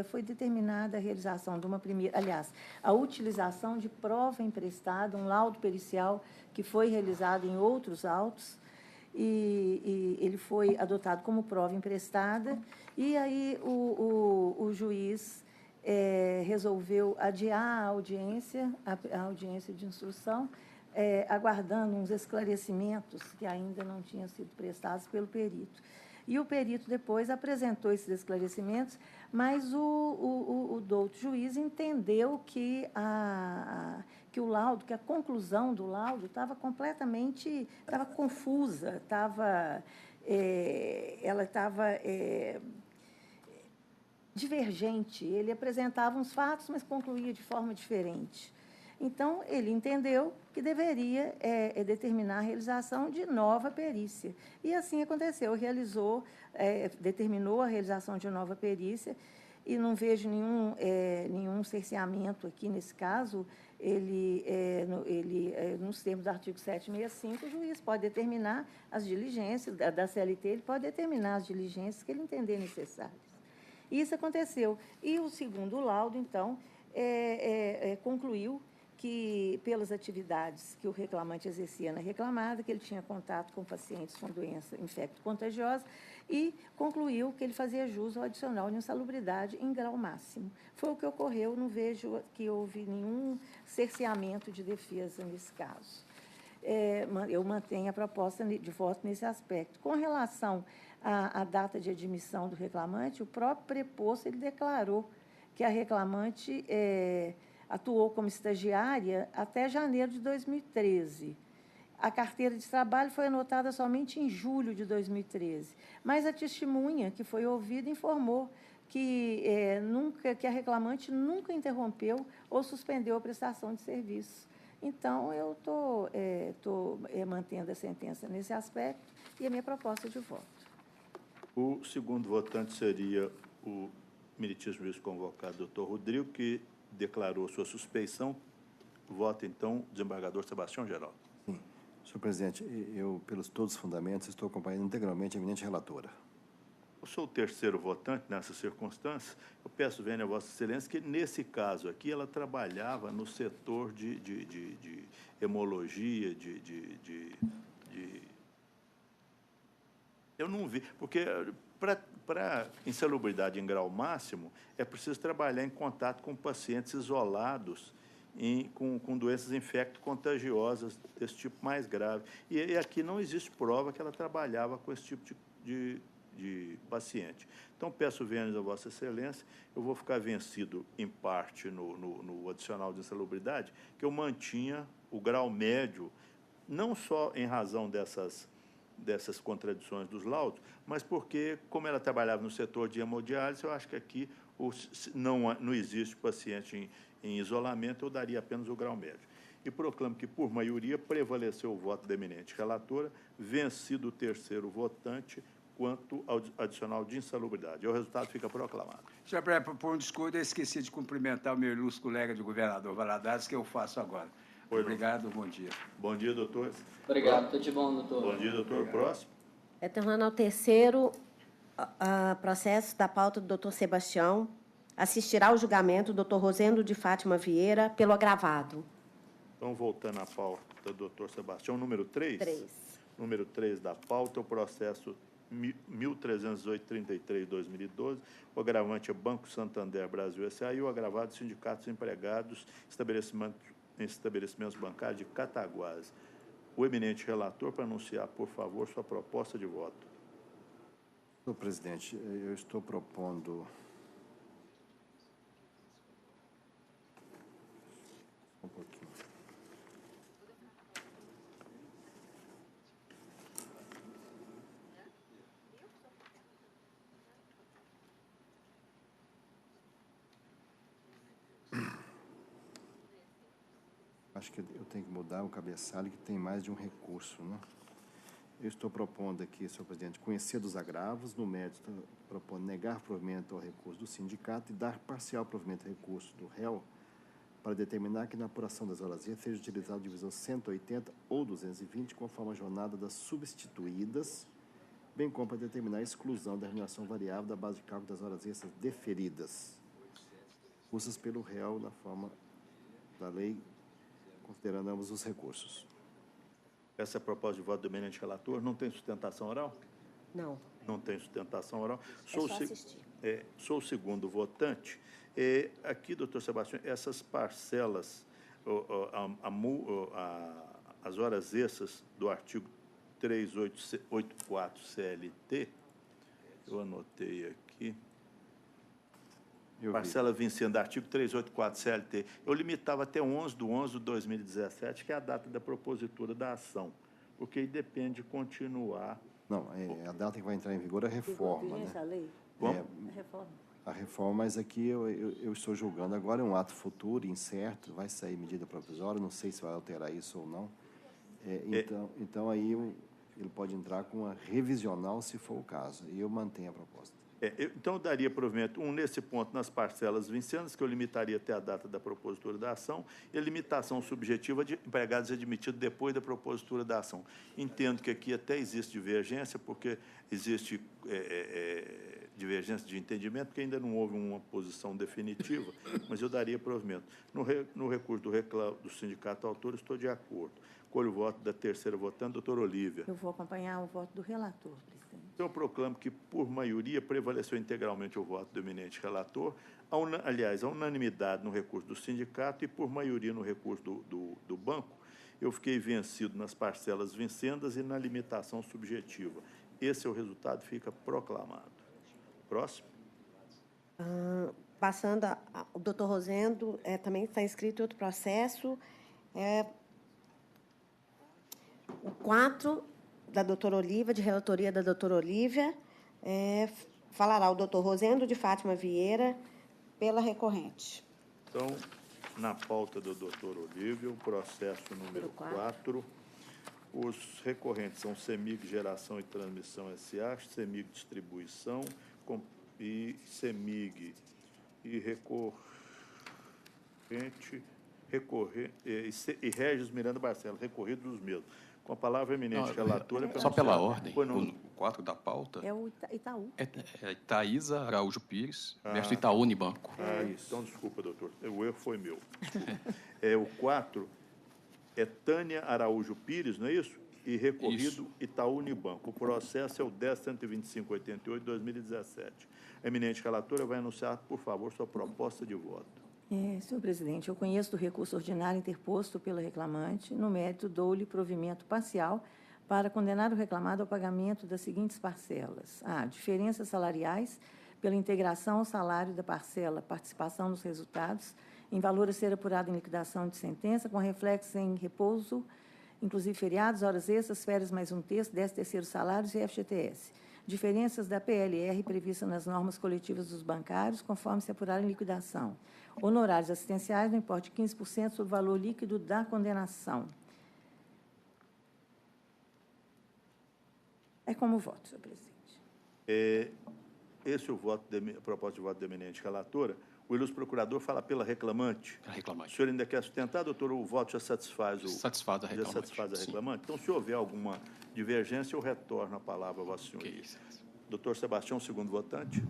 foi determinada a realização de uma primeira, aliás, a utilização de prova emprestada, um laudo pericial que foi realizado em outros autos, e ele foi adotado como prova emprestada, e aí o juiz resolveu adiar a audiência de instrução, aguardando uns esclarecimentos que ainda não tinham sido prestados pelo perito. E o perito depois apresentou esses esclarecimentos, mas o douto juiz entendeu que que o laudo, que a conclusão do laudo estava confusa, ela estava divergente. Ele apresentava uns fatos, mas concluía de forma diferente. Então, ele entendeu que deveria determinar a realização de nova perícia. E assim aconteceu, determinou a realização de nova perícia, e não vejo nenhum cerceamento aqui nesse caso. Nos termos do artigo 765, o juiz pode determinar as diligências, da CLT, ele pode determinar as diligências que ele entender necessárias. Isso aconteceu. E o segundo laudo, então, concluiu que, pelas atividades que o reclamante exercia na reclamada, que ele tinha contato com pacientes com doença infecto-contagiosa, e concluiu que ele fazia jus ao adicional de insalubridade em grau máximo. Foi o que ocorreu, não vejo que houve nenhum cerceamento de defesa nesse caso. Eu mantenho a proposta de voto nesse aspecto. Com relação à data de admissão do reclamante, o próprio preposto ele declarou que a reclamante atuou como estagiária até janeiro de 2013. A carteira de trabalho foi anotada somente em julho de 2013, mas a testemunha que foi ouvida informou que a reclamante nunca interrompeu ou suspendeu a prestação de serviço. Então, eu estou mantendo a sentença nesse aspecto e a minha proposta de voto. O segundo votante seria o meritíssimo juiz convocado, doutor Rodrigo, que declarou sua suspeição. Vota, então, o desembargador Sebastião Geraldo. Sim. Senhor presidente, eu, pelos todos os fundamentos, estou acompanhando integralmente a eminente relatora. Eu sou o terceiro votante nessas circunstâncias. Eu peço, vênia a Vossa Excelência, que, nesse caso aqui, ela trabalhava no setor de hemologia, Eu não vi, porque para insalubridade em grau máximo, é preciso trabalhar em contato com pacientes isolados com doenças infecto-contagiosas desse tipo mais grave. E aqui não existe prova que ela trabalhava com esse tipo de paciente. Então, peço vênias a Vossa Excelência, eu vou ficar vencido, em parte, no adicional de insalubridade, que eu mantinha o grau médio, não só em razão dessas contradições dos laudos, mas porque, como ela trabalhava no setor de hemodiálise, eu acho que aqui não existe paciente em isolamento, eu daria apenas o grau médio. E proclamo que, por maioria, prevaleceu o voto da eminente relatora, vencido o terceiro votante quanto ao adicional de insalubridade. E o resultado fica proclamado. Senhor Presidente, por um descuido, eu esqueci de cumprimentar o meu ilustre colega de governador Valadares, que eu faço agora. Obrigado, bom dia. Bom dia, doutor. Obrigado, tudo de bom, doutor. Bom dia, doutor. Obrigado. Próximo. Retornando ao terceiro processo da pauta do doutor Sebastião, assistirá ao julgamento o doutor Rosendo de Fátima Vieira pelo agravado. Então, voltando à pauta do doutor Sebastião, número 3. 3. Número 3 da pauta, o processo 1318-33-2012, o agravante é Banco Santander Brasil S.A. e o agravado Sindicatos Empregados em estabelecimentos bancários de Cataguás. O eminente relator, para anunciar, por favor, sua proposta de voto. Senhor presidente, eu estou propondo... Um pouquinho. Acho que eu tenho que mudar o cabeçalho, que tem mais de um recurso, né? Eu estou propondo aqui, senhor presidente, conhecer dos agravos, no mérito, estou propondo negar provimento ao recurso do sindicato e dar parcial provimento ao recurso do réu, para determinar que na apuração das horas extras seja utilizado a divisão 180 ou 220, conforme a jornada das substituídas, bem como para determinar a exclusão da remuneração variável da base de cálculo das horas extras deferidas, custas pelo réu na forma da lei, considerando ambos os recursos. Essa é a proposta de voto do eminente relator. Não tem sustentação oral? Não. Não tem sustentação oral. É só assistir. Sou o segundo votante. Aqui, doutor Sebastião, essas parcelas, as horas extras do artigo 3884 CLT, eu anotei aqui, parcela vencendo do artigo 384 CLT, eu limitava até 11/11/2017, que é a data da propositura da ação, porque aí depende de continuar. Não, a data que vai entrar em vigor é a reforma, né? A lei? Como? A reforma. A reforma, mas aqui eu estou julgando agora, é um ato futuro, incerto, vai sair medida provisória, não sei se vai alterar isso ou não. Então aí ele pode entrar com uma revisional, se for o caso, e eu mantenho a proposta. Então, eu daria provimento, nesse ponto, nas parcelas vincendas, que eu limitaria até a data da propositura da ação, e a limitação subjetiva de empregados admitidos depois da propositura da ação. Entendo que aqui até existe divergência, porque existe divergência de entendimento, porque ainda não houve uma posição definitiva, mas eu daria provimento. No recurso do sindicato autor, estou de acordo. Colho o voto da terceira votante, doutora Olívia. Eu vou acompanhar o voto do relator, presidente. Então, eu proclamo que, por maioria, prevaleceu integralmente o voto do eminente relator, aliás, a unanimidade no recurso do sindicato e, por maioria, no recurso do banco. Eu fiquei vencido nas parcelas vincendas e na limitação subjetiva. Esse é o resultado, fica proclamado. Próximo. Passando, o doutor Rosendo também está inscrito em outro processo. O 4, da doutora Olívia, de relatoria da doutora Olívia, falará o doutor Rosendo de Fátima Vieira, pela recorrente. Então, na pauta do doutor Olívia, o processo número 4, os recorrentes são CEMIG Geração e Transmissão S.A., CEMIG Distribuição e CEMIG e Regis Miranda Barcelos, recorrido dos mesmos. Com a palavra eminente relatora... Só pela ordem, o 4 da pauta... É o Itaú. É Thaísa Araújo Pires, versus Itaú Unibanco. Isso. Então, desculpa, doutor, o erro foi meu. O 4 é Tânia Araújo Pires, não é isso? E recorrido isso. Itaú Unibanco. O processo é o 10.125/88/2017. A eminente relatora vai anunciar, por favor, sua proposta de voto. Senhor presidente, eu conheço do recurso ordinário interposto pelo reclamante. No mérito, dou-lhe provimento parcial para condenar o reclamado ao pagamento das seguintes parcelas. Diferenças salariais pela integração ao salário da parcela participação nos resultados, em valor a ser apurado em liquidação de sentença, com reflexo em repouso, inclusive feriados, horas extras, férias mais um terço, 13º salários e FGTS. Diferenças da PLR prevista nas normas coletivas dos bancários, conforme se apurar em liquidação. Honorários assistenciais no importe de 15% sobre o valor líquido da condenação. É como voto, senhor presidente. Esse é o voto a proposta de voto da eminente relatora. O ilustre procurador fala pela reclamante. A reclamante. O senhor ainda quer sustentar, doutor? O voto já satisfaz o... Satisfaz a reclamante. Já satisfaz a reclamante? Então, se houver alguma divergência, eu retorno a palavra a vossa senhoria. Doutor Sebastião, segundo votante.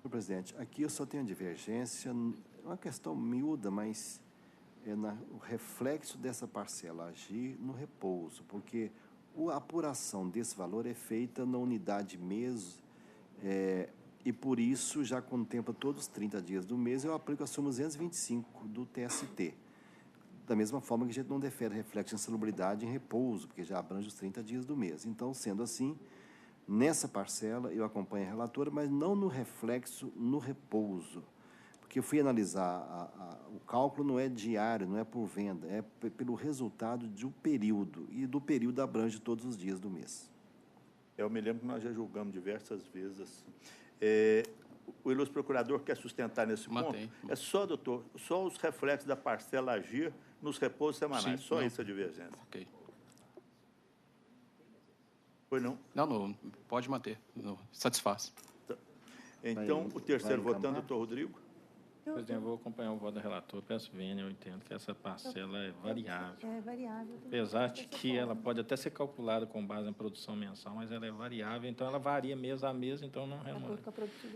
Senhor presidente, aqui eu só tenho divergência, é uma questão miúda, mas o reflexo dessa parcela agir no repouso, porque a apuração desse valor é feita na unidade mês, e por isso já contempla todos os 30 dias do mês, eu aplico a súmula 225 do TST. Da mesma forma que a gente não defere reflexo de insalubridade em repouso, porque já abrange os 30 dias do mês. Então, sendo assim, nessa parcela eu acompanho a relatora, mas não no reflexo no repouso, porque eu fui analisar, o cálculo não é diário, não é por venda, é pelo resultado de um período, e do período abrange todos os dias do mês. Eu me lembro que nós já julgamos diversas vezes assim. O ilustre procurador quer sustentar nesse Mantém. ponto? É só, doutor, só os reflexos da parcela agir nos repousos semanais. Sim, só não. isso a divergência. Ok. Foi não? Não, pode manter. Não, satisfaz. Então, o terceiro votando, doutor Rodrigo. Presidente, eu vou acompanhar o voto da relatora. Peço vênia, eu entendo que essa parcela é variável. É variável. Apesar de que ela pode até ser calculada com base na produção mensal, mas ela é variável, então ela varia mês a mês, então não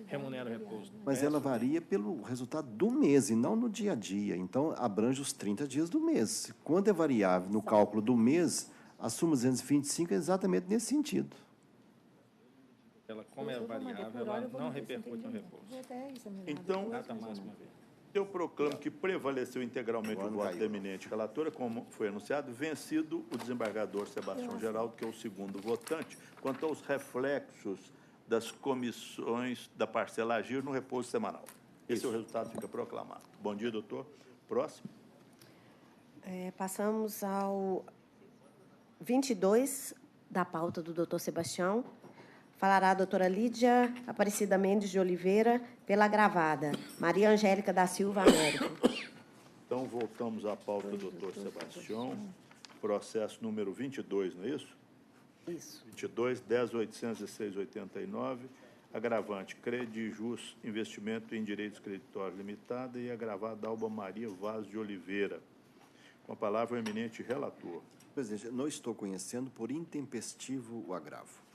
remunera o repouso. Mas ela varia pelo resultado do mês e não no dia a dia. Então, abrange os 30 dias do mês. Quando é variável no cálculo do mês, a soma 225 é exatamente nesse sentido. Ela, como é variável, ela não repercute no repouso. Então, Data máxima vez. eu proclamo que prevaleceu integralmente o voto da eminente relatora, como foi anunciado, vencido o desembargador Sebastião Geraldo, que é o segundo votante, quanto aos reflexos das comissões da parcela agir no repouso semanal. Esse é o resultado, fica proclamado. Bom dia, doutor. Próximo. Passamos ao 22 da pauta do doutor Sebastião. Falará a doutora Lídia Aparecida Mendes de Oliveira, pela agravada. Maria Angélica da Silva Américo. Então, voltamos à pauta do doutor Sebastião. Processo número 22, não é isso? Isso. 22, 10.816,89. Agravante, Credijus Investimento em Direitos Creditórios Limitada e agravada Dalba Maria Vaz de Oliveira. Com a palavra, o eminente relator. Presidente, não estou conhecendo por intempestivo o agravo.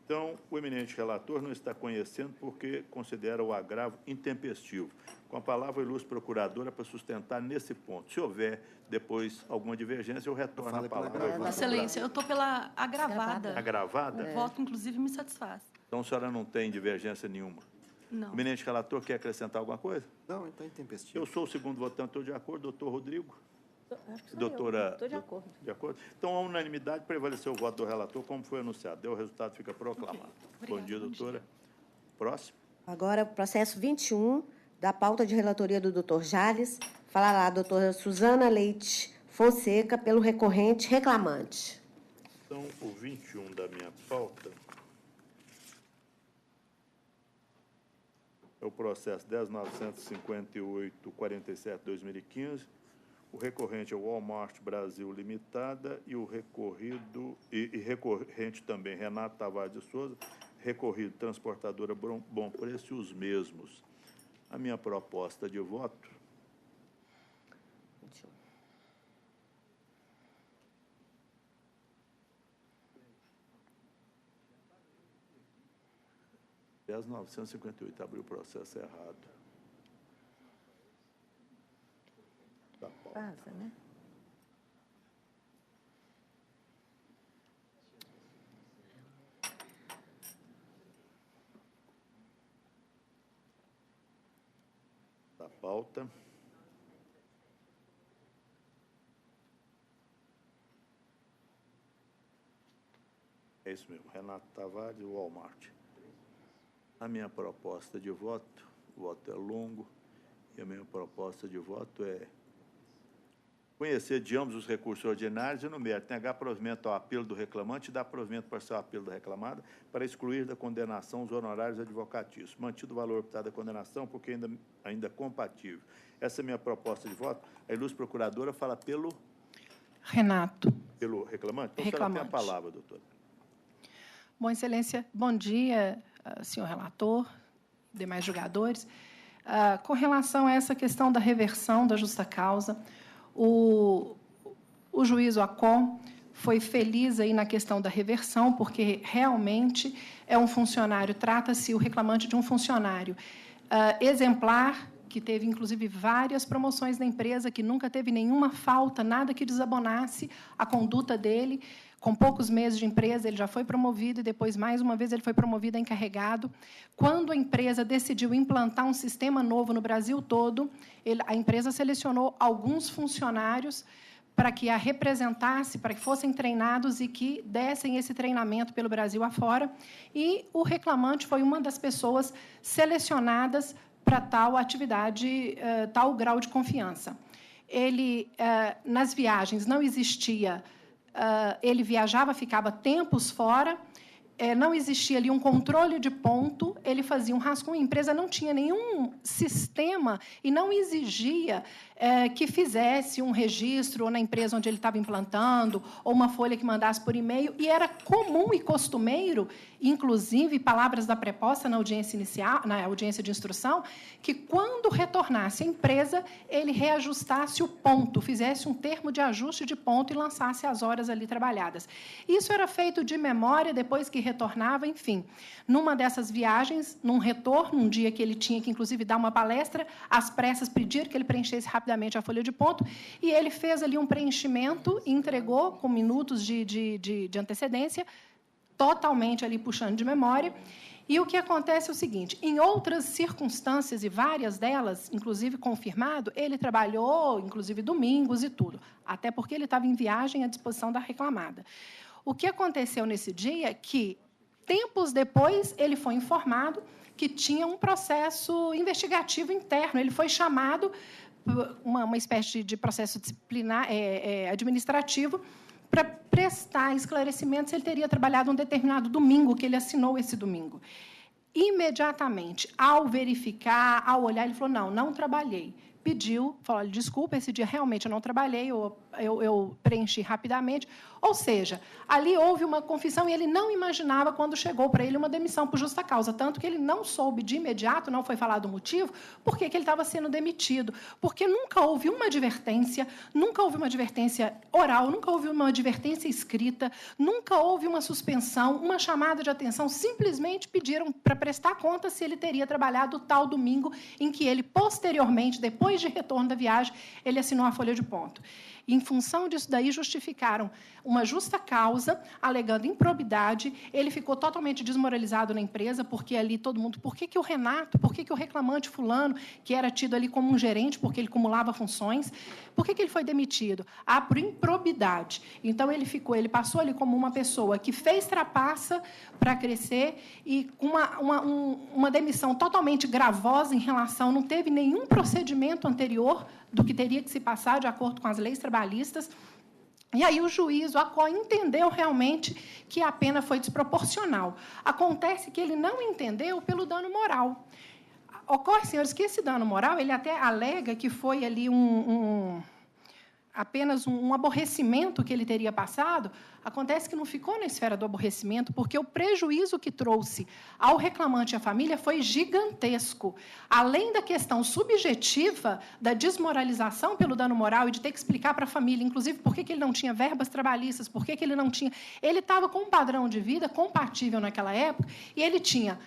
Então, o eminente relator não está conhecendo porque considera o agravo intempestivo. Com a palavra, o ilustre procuradora para sustentar nesse ponto. Se houver depois alguma divergência, eu retorno a palavra. Excelência, eu estou pela agravada. Agravada? O voto, inclusive, me satisfaz. Então, a senhora não tem divergência nenhuma? Não. O eminente relator quer acrescentar alguma coisa? Não, está intempestivo. Eu sou o segundo votante, estou de acordo. Doutor Rodrigo? Doutora... Estou de acordo. De acordo? Então, a unanimidade prevaleceu o voto do relator, como foi anunciado. Deu o resultado, fica proclamado. Okay. Bom dia, doutora. Próximo. Agora, o processo 21, da pauta de relatoria do doutor Jales. Falará a doutora Suzana Leite Fonseca, pelo recorrente reclamante. Então, o 21 da minha pauta é o processo 10.958.47/2015. O recorrente é o Walmart Brasil Limitada e o recorrido, e recorrente também Renato Tavares de Souza, recorrido transportadora Bom Preço e os mesmos. A minha proposta de voto é 10.958, abriu o processo errado. Passa, né? Da pauta. É isso mesmo, Renato Tavares, Walmart. A minha proposta de voto, o voto é longo, e a minha proposta de voto é conhecer de ambos os recursos ordinários e no mérito, negar provimento ao apelo do reclamante e dar provimento parcial ao apelo da reclamada para excluir da condenação os honorários advocatícios, mantido o valor optado da condenação, porque ainda compatível. Essa é a minha proposta de voto. A ilustre procuradora fala pelo... Renato. Pelo reclamante? Então, a senhora tem a palavra, doutora. Bom, Excelência, bom dia, senhor relator, demais julgadores. Com relação a essa questão da reversão da justa causa, o juiz Acon foi feliz aí na questão da reversão, porque realmente é um funcionário, trata-se o reclamante de um funcionário exemplar, que teve, inclusive, várias promoções na empresa, que nunca teve nenhuma falta, nada que desabonasse a conduta dele. Com poucos meses de empresa, ele já foi promovido e, depois, mais uma vez, ele foi promovido a encarregado. Quando a empresa decidiu implantar um sistema novo no Brasil todo, a empresa selecionou alguns funcionários para que a representasse, para que fossem treinados e que dessem esse treinamento pelo Brasil afora. E o reclamante foi uma das pessoas selecionadas para tal atividade, tal grau de confiança. Ele, nas viagens, não existia... ele viajava, ficava tempos fora, não existia ali um controle de ponto, ele fazia um rascunho. A empresa não tinha nenhum sistema e não exigia que fizesse um registro ou na empresa onde ele estava implantando, ou uma folha que mandasse por e-mail. E era comum e costumeiro, inclusive, palavras da preposta na audiência inicial, na audiência de instrução, que, quando retornasse à empresa, ele reajustasse o ponto, fizesse um termo de ajuste de ponto e lançasse as horas ali trabalhadas. Isso era feito de memória, depois que retornava, enfim. Numa dessas viagens, num retorno, um dia que ele tinha que, inclusive, dar uma palestra, às pressas pediram que ele preenchesse rapidamente a folha de ponto, e ele fez ali um preenchimento e entregou com minutos de antecedência, totalmente ali puxando de memória. E o que acontece é o seguinte: em outras circunstâncias, e várias delas, inclusive confirmado, ele trabalhou, inclusive domingos e tudo, até porque ele estava em viagem à disposição da reclamada. O que aconteceu nesse dia é que, tempos depois, ele foi informado que tinha um processo investigativo interno. Ele foi chamado, uma espécie de processo disciplinar, administrativo, para prestar esclarecimentos se ele teria trabalhado um determinado domingo, que ele assinou esse domingo. Imediatamente, ao verificar, ao olhar, ele falou: não trabalhei. Pediu, falou: desculpa, esse dia realmente eu não trabalhei, eu preenchi rapidamente. Ou seja, ali houve uma confissão e ele não imaginava, quando chegou para ele uma demissão por justa causa, tanto que ele não soube de imediato, não foi falado o motivo, por que ele estava sendo demitido. Porque nunca houve uma advertência oral, nunca houve uma advertência escrita, nunca houve uma suspensão, uma chamada de atenção, simplesmente pediram para prestar conta se ele teria trabalhado tal domingo em que ele, posteriormente, depois de retorno da viagem, ele assinou a folha de ponto. Em função disso daí, justificaram uma justa causa, alegando improbidade. Ele ficou totalmente desmoralizado na empresa, porque ali todo mundo... Por que o Renato, por que o reclamante fulano, que era tido ali como um gerente, porque ele acumulava funções, por que ele foi demitido? Por improbidade. Então, ele passou ali como uma pessoa que fez trapaça para crescer e com uma demissão totalmente gravosa em relação... Não teve nenhum procedimento anterior do que teria que se passar de acordo com as leis trabalhistas. E aí o juiz, o ACO, entendeu realmente que a pena foi desproporcional. Acontece que ele não entendeu pelo dano moral. Ocorre, senhores, que esse dano moral, ele até alega que foi ali apenas um aborrecimento que ele teria passado. Acontece que não ficou na esfera do aborrecimento, porque o prejuízo que trouxe ao reclamante e à família foi gigantesco. Além da questão subjetiva da desmoralização pelo dano moral e de ter que explicar para a família, inclusive, por que ele não tinha verbas trabalhistas, por que ele não tinha... Ele estava com um padrão de vida compatível naquela época, e ele tinha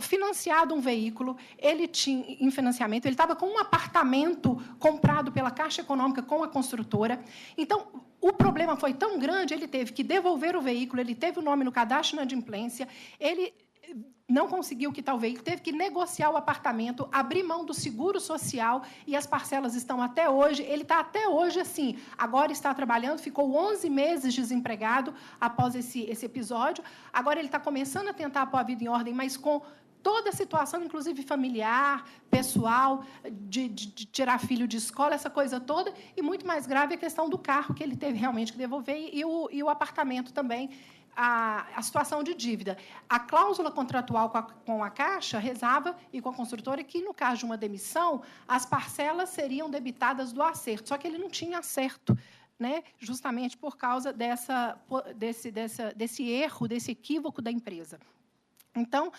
financiado um veículo, ele tinha em financiamento, ele estava com um apartamento comprado pela Caixa Econômica com a construtora. Então, o problema foi tão grande, ele teve que devolver o veículo, ele teve o nome no cadastro de inadimplência, ele não conseguiu quitar o veículo, teve que negociar o apartamento, abrir mão do seguro social, e as parcelas estão até hoje. Ele está até hoje assim, agora está trabalhando, ficou 11 meses desempregado após esse episódio. Agora ele está começando a tentar pôr a vida em ordem, mas com toda a situação, inclusive familiar, pessoal, de tirar filho de escola, essa coisa toda, e muito mais grave a questão do carro que ele teve realmente que devolver, e o apartamento também, a situação de dívida. A cláusula contratual com a Caixa rezava, e com a construtora, que, no caso de uma demissão, as parcelas seriam debitadas do acerto, só que ele não tinha acerto, né? Justamente por causa desse erro, desse equívoco da empresa. Então,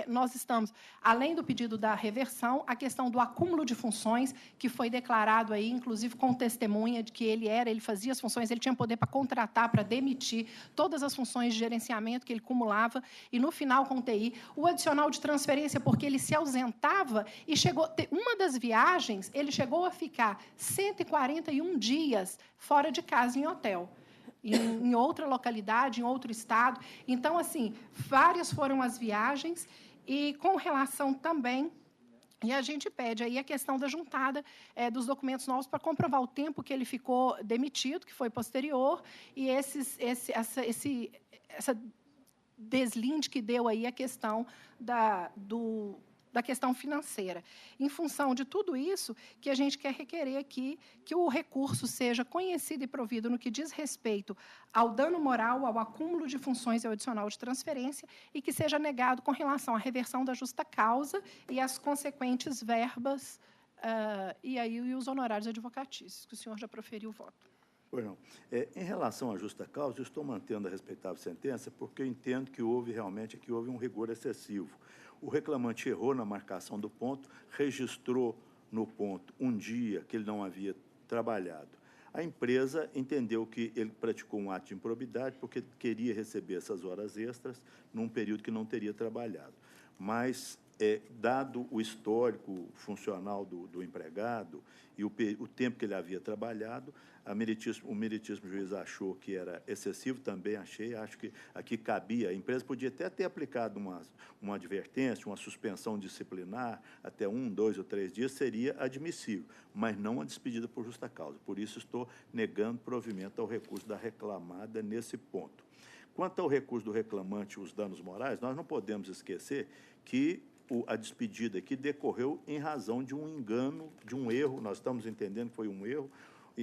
nós estamos, além do pedido da reversão, a questão do acúmulo de funções, que foi declarado aí, inclusive com testemunha de que ele fazia as funções, ele tinha poder para contratar, para demitir, todas as funções de gerenciamento que ele acumulava, e, no final, com o TI, o adicional de transferência, porque ele se ausentava e chegou... Uma das viagens, ele chegou a ficar 141 dias fora de casa, em hotel. Em outra localidade, em outro estado. Então, assim, várias foram as viagens, e com relação também, e a gente pede aí a questão da juntada dos documentos novos para comprovar o tempo que ele ficou demitido, que foi posterior, e essa deslinde que deu aí a questão da questão financeira. Em função de tudo isso, que a gente quer requerer aqui que o recurso seja conhecido e provido no que diz respeito ao dano moral, ao acúmulo de funções e ao adicional de transferência, e que seja negado com relação à reversão da justa causa e às consequentes verbas e os honorários advocatícios, que o senhor já proferiu o voto. Pois não. Em relação à justa causa, eu estou mantendo a respeitável sentença porque eu entendo que houve um rigor excessivo. O reclamante errou na marcação do ponto, registrou no ponto um dia que ele não havia trabalhado. A empresa entendeu que ele praticou um ato de improbidade porque queria receber essas horas extras num período que não teria trabalhado. Mas, dado o histórico funcional do empregado e o tempo que ele havia trabalhado, o meritíssimo juiz achou que era excessivo, também acho que aqui cabia, a empresa podia até ter aplicado uma advertência, uma suspensão disciplinar, até 1, 2 ou 3 dias, seria admissível, mas não a despedida por justa causa. Por isso, estou negando provimento ao recurso da reclamada nesse ponto. Quanto ao recurso do reclamante e os danos morais, nós não podemos esquecer que a despedida aqui decorreu em razão de um engano, de um erro, nós estamos entendendo que foi um erro,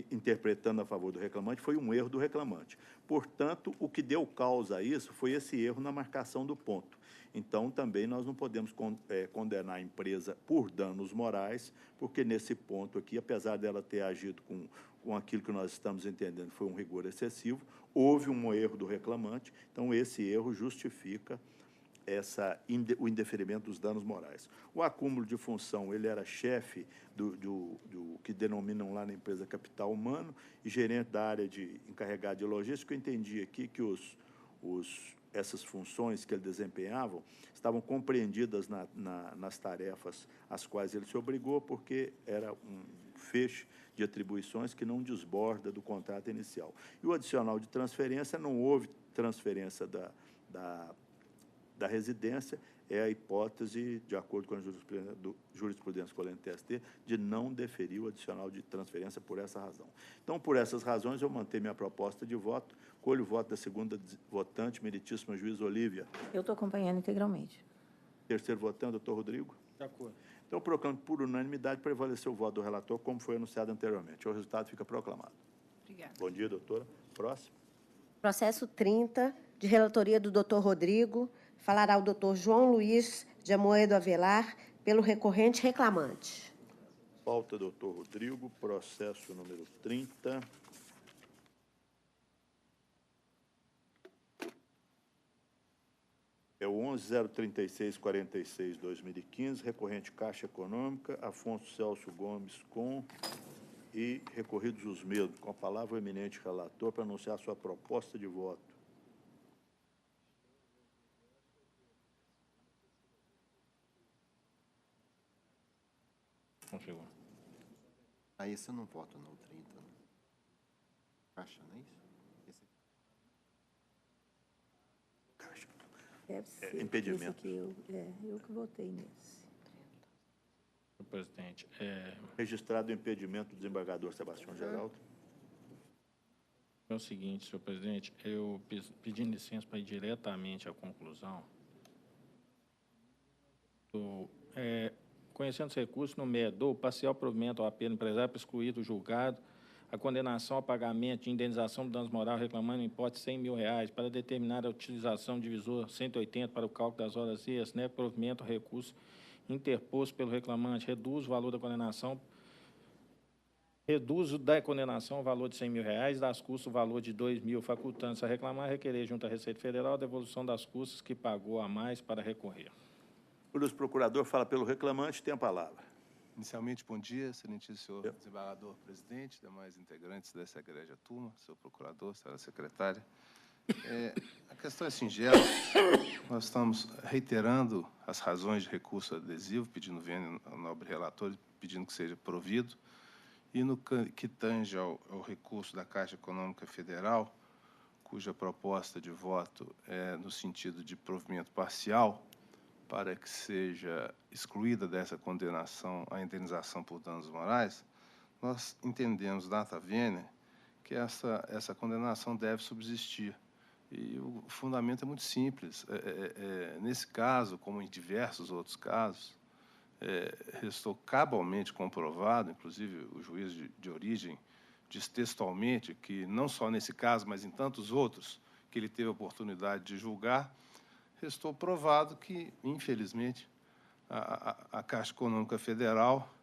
interpretando a favor do reclamante, foi um erro do reclamante. Portanto, o que deu causa a isso foi esse erro na marcação do ponto. Então, também nós não podemos condenar a empresa por danos morais, porque nesse ponto aqui, apesar dela ter agido com aquilo que nós estamos entendendo foi um rigor excessivo, houve um erro do reclamante, então esse erro justifica o indeferimento dos danos morais. O acúmulo de função, ele era chefe do que denominam lá na empresa capital humano e gerente da área de encarregado de logística. Eu entendi aqui que essas funções que ele desempenhava estavam compreendidas nas tarefas às quais ele se obrigou, porque era um feixe de atribuições que não desborda do contrato inicial. E o adicional de transferência, não houve transferência da residência, é a hipótese, de acordo com a jurisprudência colente TST, de não deferir o adicional de transferência por essa razão. Então, por essas razões, eu mantenho minha proposta de voto, colho o voto da segunda votante, meritíssima juíza Olívia. Eu estou acompanhando integralmente. Terceiro votante, doutor Rodrigo. De acordo. Então, proclamo por unanimidade prevaleceu o voto do relator, como foi anunciado anteriormente. O resultado fica proclamado. Obrigada. Bom dia, doutora. Próximo. Processo 30, de relatoria do doutor Rodrigo, falará o doutor João Luiz de Amoedo Avelar, pelo recorrente reclamante. Pauta, doutor Rodrigo, processo número 30. É o 11.036.46/2015, recorrente Caixa Econômica, Afonso Celso Gomes e recorridos os mesmos. Com a palavra o eminente relator para anunciar sua proposta de voto. Configura. Esse eu não voto, não, 30. Não. Caixa, não é isso? Esse aqui. Caixa. Deve ser. Impedimento. Esse aqui eu que votei nesse. Senhor presidente, Registrado o impedimento do desembargador Sebastião Geraldo. é o seguinte, senhor presidente, eu pedindo licença para ir diretamente à conclusão. Conhecendo os recursos no MEDO, parcial provimento ao apelo empresário para excluir do julgado a condenação ao pagamento de indenização de danos morais reclamando em hipótese R$ 100.000 para determinar a utilização do divisor 180 para o cálculo das horas extras, né? Provimento ao recurso interposto pelo reclamante, reduz o valor da condenação, o valor de R$ 100.000, das custas o valor de R$ 2.000, facultando-se a reclamar, requerer junto à Receita Federal a devolução das custas que pagou a mais para recorrer. O procurador fala pelo reclamante, tem a palavra. Inicialmente, bom dia, excelentíssimo senhor desembargador presidente, demais integrantes dessa egrégia turma, senhor procurador, senhora secretária. A questão é singela, nós estamos reiterando as razões de recurso adesivo, pedindo vênia ao nobre relator, pedindo que seja provido, e no que tange ao recurso da Caixa Econômica Federal, cuja proposta de voto é no sentido de provimento parcial, para que seja excluída dessa condenação a indenização por danos morais, nós entendemos, data vênia, que essa condenação deve subsistir. E o fundamento é muito simples. Nesse caso, como em diversos outros casos, restou cabalmente comprovado, inclusive o juiz de origem diz textualmente que, não só nesse caso, mas em tantos outros que ele teve a oportunidade de julgar, restou provado que, infelizmente, a Caixa Econômica Federal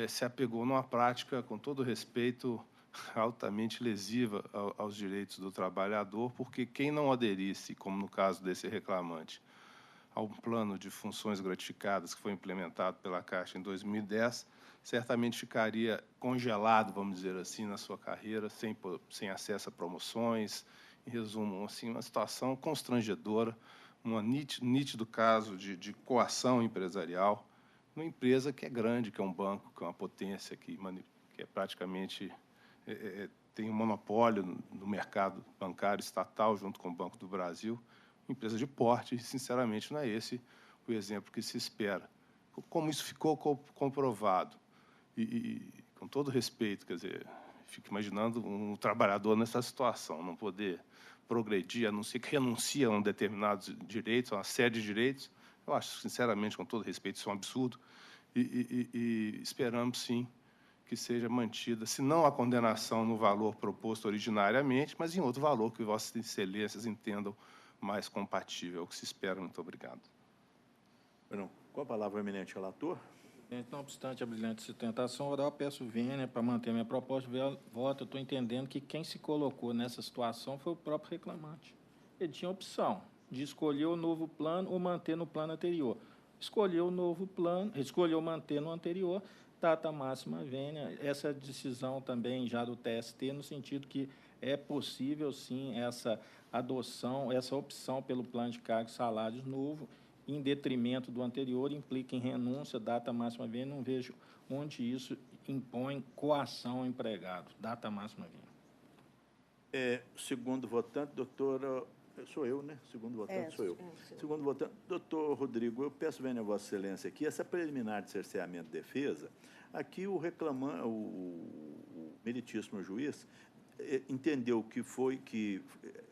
se apegou numa prática, com todo respeito, altamente lesiva aos direitos do trabalhador, porque quem não aderisse, como no caso desse reclamante, ao plano de funções gratificadas que foi implementado pela Caixa em 2010, certamente ficaria congelado, vamos dizer assim, na sua carreira, sem acesso a promoções. Em resumo, assim, uma situação constrangedora, um nítido caso de coação empresarial, numa empresa que é grande, que é um banco, que é uma potência, que é praticamente tem um monopólio no mercado bancário estatal, junto com o Banco do Brasil, uma empresa de porte, e, sinceramente, não é esse o exemplo que se espera. Como isso ficou comprovado, e com todo respeito, quer dizer, fico imaginando um trabalhador nessa situação, não poder progredir, a não ser que renuncia a um determinados direitos, a uma série de direitos. Eu acho, sinceramente, com todo respeito, isso é um absurdo, e esperamos, sim, que seja mantida, se não a condenação no valor proposto originariamente, mas em outro valor que Vossas Excelências entendam mais compatível, é o que se espera. Muito obrigado. Não. Com a palavra, o eminente relator. Não obstante a brilhante sustentação oral, peço vênia para manter minha proposta de voto. Eu estou entendendo que quem se colocou nessa situação foi o próprio reclamante. Ele tinha a opção de escolher o novo plano ou manter no plano anterior. Escolheu o novo plano, escolheu manter no anterior, data máxima vênia. Essa decisão também já do TST, no sentido que é possível, sim, essa adoção, essa opção pelo plano de cargos e salários novo, em detrimento do anterior, implica em renúncia, data máxima vênia. Não vejo onde isso impõe coação ao empregado. Data máxima vênia. Segundo votante, doutora... Sou eu, né? Segundo votante, sou eu. Segundo votante, doutor Rodrigo, eu peço vênia a Vossa Excelência aqui, essa preliminar de cerceamento de defesa, aqui o reclamante, o meritíssimo juiz, entendeu que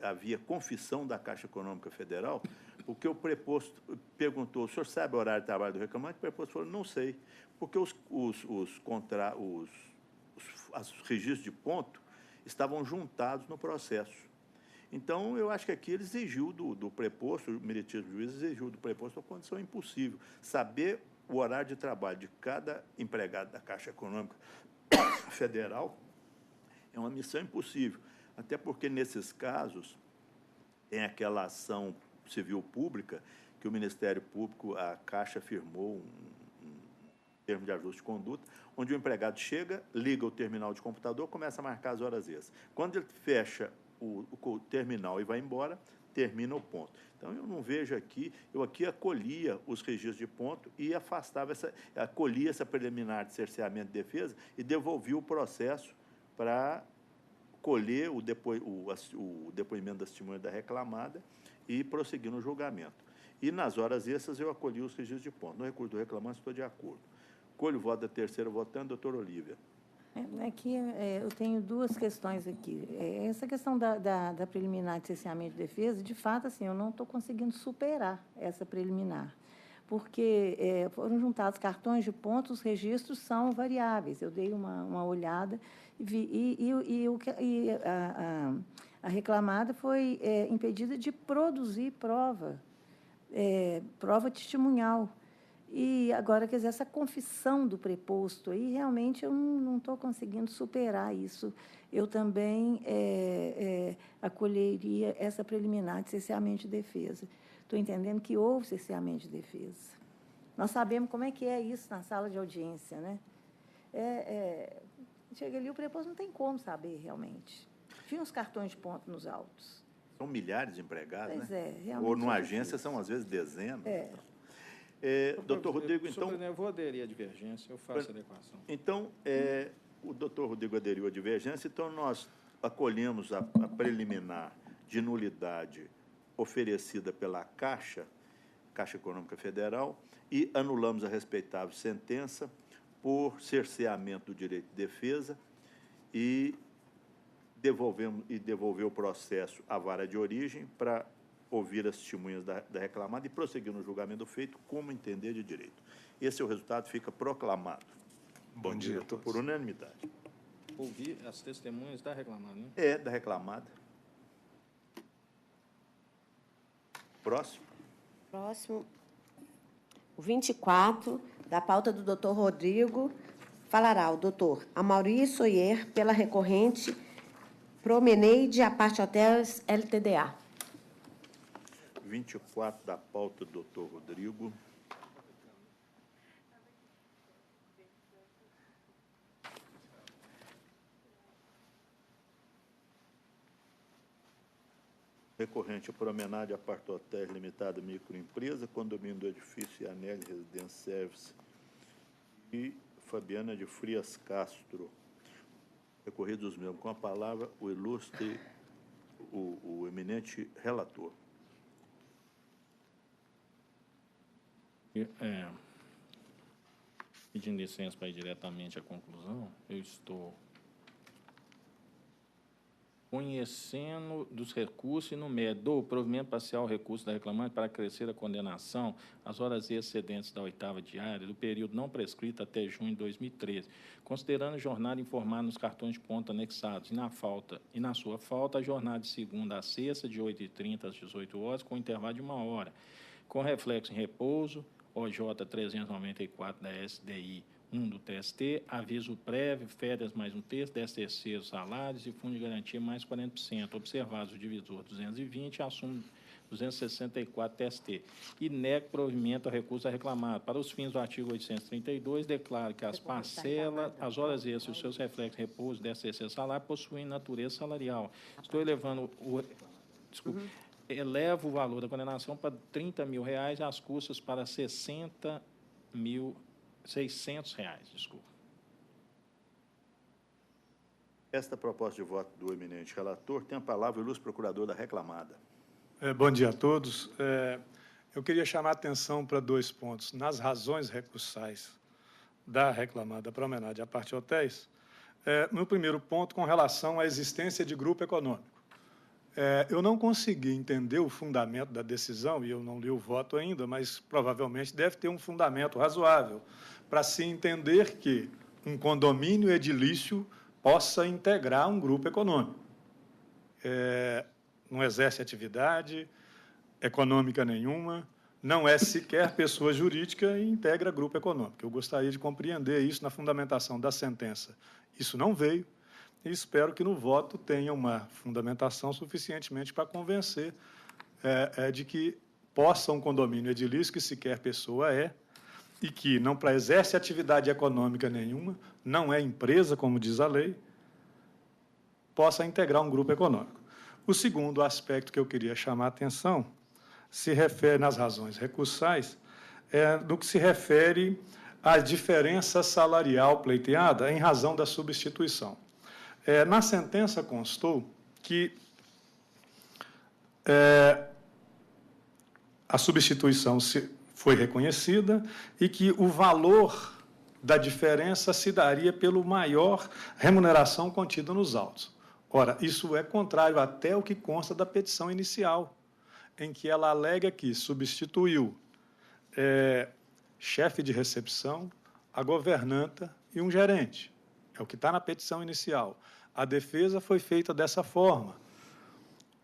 havia confissão da Caixa Econômica Federal, porque o preposto perguntou: o senhor sabe o horário de trabalho do reclamante? O preposto falou: não sei, porque os registros de ponto estavam juntados no processo. Então, eu acho que aqui ele exigiu do preposto, o meritíssimo juiz exigiu do preposto uma condição impossível. Saber o horário de trabalho de cada empregado da Caixa Econômica Federal é uma missão impossível, até porque, nesses casos, tem aquela ação civil pública que o Ministério Público, a Caixa, firmou um termo de ajuste de conduta, onde o empregado chega, liga o terminal de computador, começa a marcar as horas extras. Quando ele fecha o terminal e vai embora, termina o ponto. Então, eu não vejo aqui, eu aqui acolhia os registros de ponto e acolhia essa preliminar de cerceamento de defesa e devolvia o processo para colher o depoimento da testemunha da reclamada e prosseguir no julgamento. E, nas horas extras, eu acolhi os registros de ponto. No recurso do reclamante, estou de acordo. Colho o voto da terceira votante, doutora Olívia. Aqui eu tenho duas questões aqui. Essa questão da preliminar de cerceamento de defesa, de fato, assim, eu não estou conseguindo superar essa preliminar, porque foram juntados cartões de pontos, os registros são variáveis. Eu dei uma olhada e vi, a reclamada foi impedida de produzir prova testemunhal. E agora, quer dizer, essa confissão do preposto aí, realmente eu não estou conseguindo superar isso. Eu também acolheria essa preliminar de cerceamento de defesa. Estou entendendo que houve cerceamento de defesa. Nós sabemos como é que é isso na sala de audiência, né? Chega ali, o preposto não tem como saber, realmente. Tinha os cartões de ponto nos autos. São milhares de empregados, pois né? Realmente ou numa agência são, às vezes, dezenas. Doutor Rodrigo, então... Eu vou aderir à divergência, eu faço a adequação. Então, o doutor Rodrigo aderiu à divergência, então nós acolhemos a preliminar de nulidade oferecida pela Caixa Econômica Federal, e anulamos a respeitável sentença por cerceamento do direito de defesa e devolveu o processo à vara de origem para ouvir as testemunhas da reclamada e prosseguir no julgamento feito como entender de direito. Esse é o resultado, fica proclamado. Bom dia a Estou todos. por unanimidade. Ouvir as testemunhas da reclamada, né? É da reclamada. Próximo. Próximo. O 24, da pauta do doutor Rodrigo, falará o doutor Amaury Soyer, pela recorrente Promenade a parte Hotéis LTDA. 24 da pauta do doutor Rodrigo. Recorrente por homenagem a Parte Hotéis Limitada Microempresa, condomínio do edifício Anel Residence Service e Fabiana de Frias Castro. Recorridos mesmo. Com a palavra, o ilustre, o eminente relator. Pedindo licença para ir diretamente à conclusão, eu estou conhecendo dos recursos e no mérito do provimento parcial ao recurso da reclamante para acrescer a condenação às horas excedentes da 8ª diária do período não prescrito até junho de 2013, considerando a jornada informada nos cartões de ponto anexados e na sua falta a jornada de segunda a sexta, de 8h30 às 18 horas, com intervalo de 1 hora, com reflexo em repouso, OJ 394 da SDI 1 do TST, aviso prévio, férias mais 1/3, 13º salários e fundo de garantia mais 40%, observados o divisor 220, assumo 264 TST, e nego provimento ao recurso a reclamado. Para os fins do artigo 832, declaro que as parcelas, as horas extras e os seus reflexos de repouso, 13º salário, possuem natureza salarial. Estou elevando o... Desculpa. Elevo o valor da condenação para R$30 mil, as custas para R$60.600, desculpa. Esta proposta de voto do eminente relator tem a palavra o ilustre procurador da reclamada. Bom dia a todos. Eu queria chamar a atenção para 2 pontos. Nas razões recursais da reclamada para homenagem à parte hotéis, no primeiro ponto, com relação à existência de grupo econômico. Eu não consegui entender o fundamento da decisão, e eu não li o voto ainda, mas provavelmente deve ter um fundamento razoável para se entender que um condomínio edilício possa integrar um grupo econômico. Não exerce atividade econômica nenhuma, não é sequer pessoa jurídica e integra grupo econômico. Eu gostaria de compreender isso na fundamentação da sentença. Isso não veio. E espero que no voto tenha uma fundamentação suficientemente para convencer de que possa um condomínio edilício, que sequer pessoa e que não exerce atividade econômica nenhuma, não é empresa, como diz a lei, possa integrar um grupo econômico. O segundo aspecto que eu queria chamar a atenção se refere, nas razões recursais, do que se refere à diferença salarial pleiteada em razão da substituição. Na sentença constou que a substituição foi reconhecida e que o valor da diferença se daria pelo maior remuneração contida nos autos. Ora, isso é contrário até o que consta da petição inicial, em que ela alega que substituiu chefe de recepção, a governanta e um gerente. É o que está na petição inicial. A defesa foi feita dessa forma.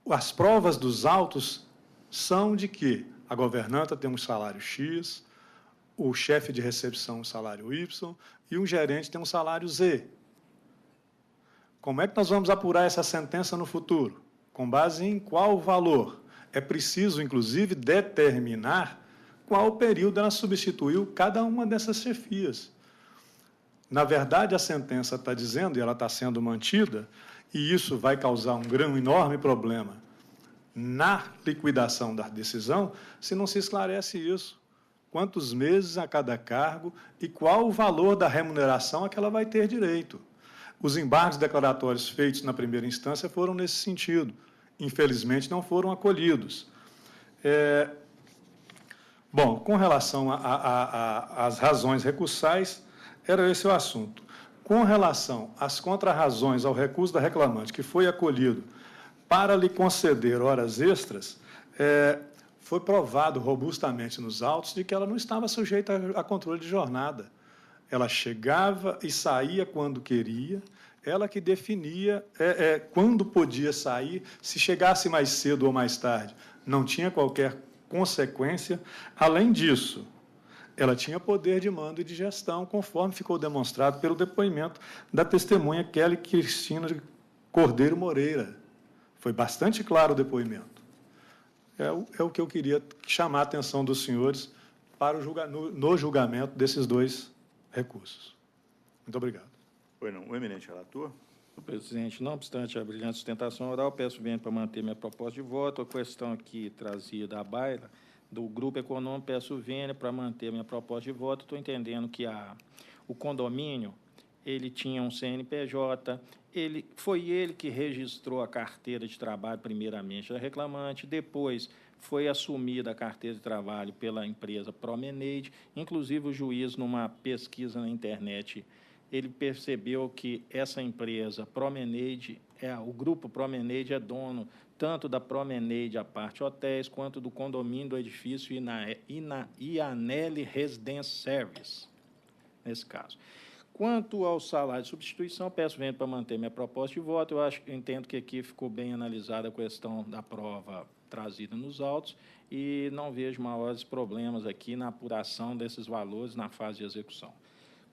As provas dos autos são de que a governanta tem um salário X, o chefe de recepção um salário Y e um gerente tem um salário Z. Como é que nós vamos apurar essa sentença no futuro? Com base em qual valor? É preciso, inclusive, determinar qual período ela substituiu cada uma dessas chefias. Na verdade, a sentença está dizendo, e ela está sendo mantida, e isso vai causar um enorme problema na liquidação da decisão, se não se esclarece isso. Quantos meses a cada cargo e qual o valor da remuneração a que ela vai ter direito. Os embargos declaratórios feitos na primeira instância foram nesse sentido. Infelizmente, não foram acolhidos. Bom, com relação às razões recursais, era esse o assunto. Com relação às contrarrazões ao recurso da reclamante, que foi acolhido para lhe conceder horas extras, foi provado robustamente nos autos de que ela não estava sujeita a controle de jornada. Ela chegava e saía quando queria, ela que definia quando podia sair, se chegasse mais cedo ou mais tarde. Não tinha qualquer consequência. Além disso, ela tinha poder de mando e de gestão, conforme ficou demonstrado pelo depoimento da testemunha Kelly Cristina Cordeiro Moreira. Foi bastante claro o depoimento. É o que eu queria chamar a atenção dos senhores para no julgamento desses dois recursos. Muito obrigado. Pois não. O eminente relator. Senhor presidente, não obstante a brilhante sustentação oral, peço bem para manter minha proposta de voto. A questão aqui trazida da baila do Grupo Econômico, peço vênia para manter minha proposta de voto. Estou entendendo que o condomínio, ele tinha um CNPJ, foi ele que registrou a carteira de trabalho, primeiramente, da reclamante, depois foi assumida a carteira de trabalho pela empresa Promenade, inclusive o juiz, numa pesquisa na internet, ele percebeu que essa empresa Promenade, o grupo Promenade é dono tanto da Promenade, a parte hotéis, quanto do condomínio do edifício Ianelli Residence Service, nesse caso. Quanto ao salário de substituição, peço vênia para manter minha proposta de voto. Eu entendo que aqui ficou bem analisada a questão da prova trazida nos autos e não vejo maiores problemas aqui na apuração desses valores na fase de execução.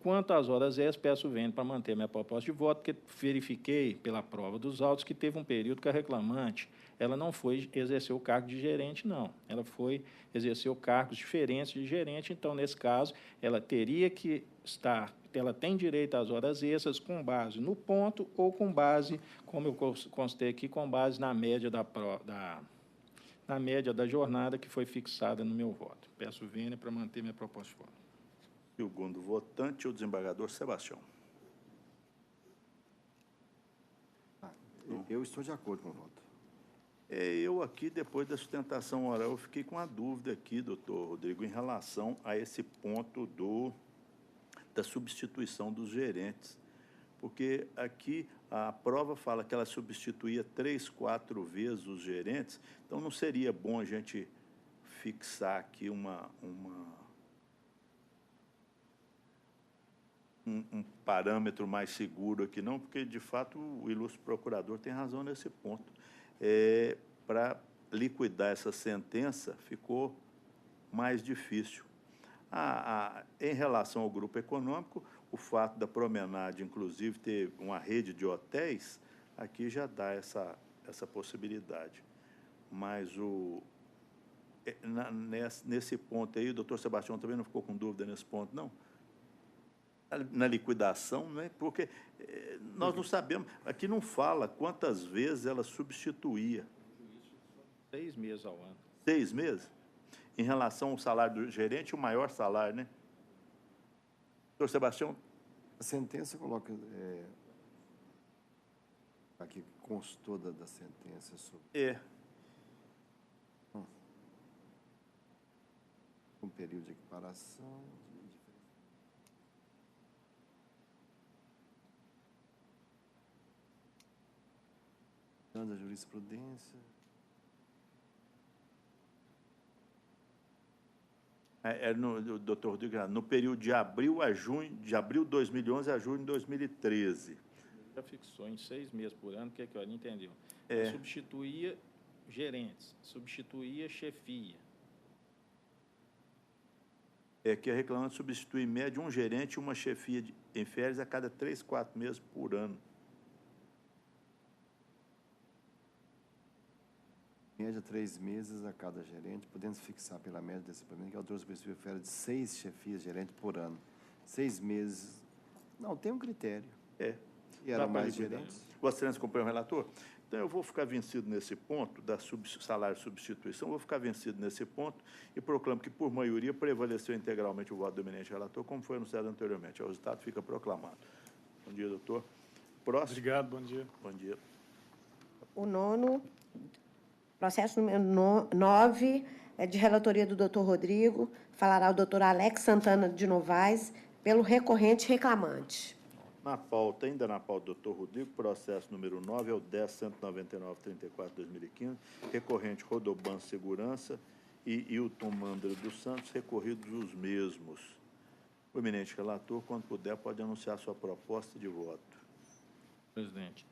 Quanto às horas extras, peço vênia para manter minha proposta de voto, porque verifiquei pela prova dos autos que teve um período que a reclamante ela não foi exercer o cargo de gerente, não. Ela foi exercer cargos diferentes de gerente, então, nesse caso, ela teria que ela tem direito às horas extras com base no ponto ou com base, como eu constei aqui, com base na média na média da jornada que foi fixada no meu voto. Peço vênia para manter minha proposta de voto. Segundo votante, o desembargador Sebastião. Eu estou de acordo com o voto. Eu aqui, depois da sustentação oral, eu fiquei com a dúvida aqui, doutor Rodrigo, em relação a esse ponto da substituição dos gerentes. Porque aqui a prova fala que ela substituía 3, 4 vezes os gerentes, então não seria bom a gente fixar aqui um parâmetro mais seguro aqui, não, porque, de fato, o ilustre procurador tem razão nesse ponto. Para liquidar essa sentença, ficou mais difícil. Em relação ao grupo econômico, o fato da Promenade, inclusive, ter uma rede de hotéis, aqui já dá essa possibilidade. Mas nesse ponto aí, o doutor Sebastião também não ficou com dúvida nesse ponto, não? Na liquidação, né? Porque nós não sabemos, aqui não fala quantas vezes ela substituía. 6 meses ao ano. 6 meses? Em relação ao salário do gerente, o maior salário, né? Doutor Sebastião? A sentença coloca... aqui constou da sentença sobre... Um período de equiparação... da jurisprudência. Doutor Rodrigo, no período de abril de 2011 a junho de 2013. Já fixou em 6 meses por ano, que olha, entendeu? Substituía gerentes, substituía chefia. Que a reclamante substitui em média um gerente e uma chefia em férias a cada 3, 4 meses por ano. Média 3 meses a cada gerente, podendo fixar pela média desse problema, que a autor substitui férias de 6 chefias gerentes por ano. 6 meses. Não, tem um critério. E eram mais gerentes. Vossa Excelência acompanha o relator? Então, eu vou ficar vencido nesse ponto, da salário de substituição, vou ficar vencido nesse ponto e proclamo que, por maioria, prevaleceu integralmente o voto do eminente relator, como foi anunciado anteriormente. O resultado fica proclamado. Bom dia, doutor. Próximo. Obrigado, bom dia. Bom dia. O nono, processo número 9, é de relatoria do doutor Rodrigo, falará o doutor Alex Santana de Novaes, pelo recorrente reclamante. Ainda na pauta do doutor Rodrigo, processo número 9 é o 10.199/34/2015, recorrente Rodoban Segurança e Hilton Mandra dos Santos, recorridos os mesmos. O eminente relator, quando puder, pode anunciar sua proposta de voto. Presidente,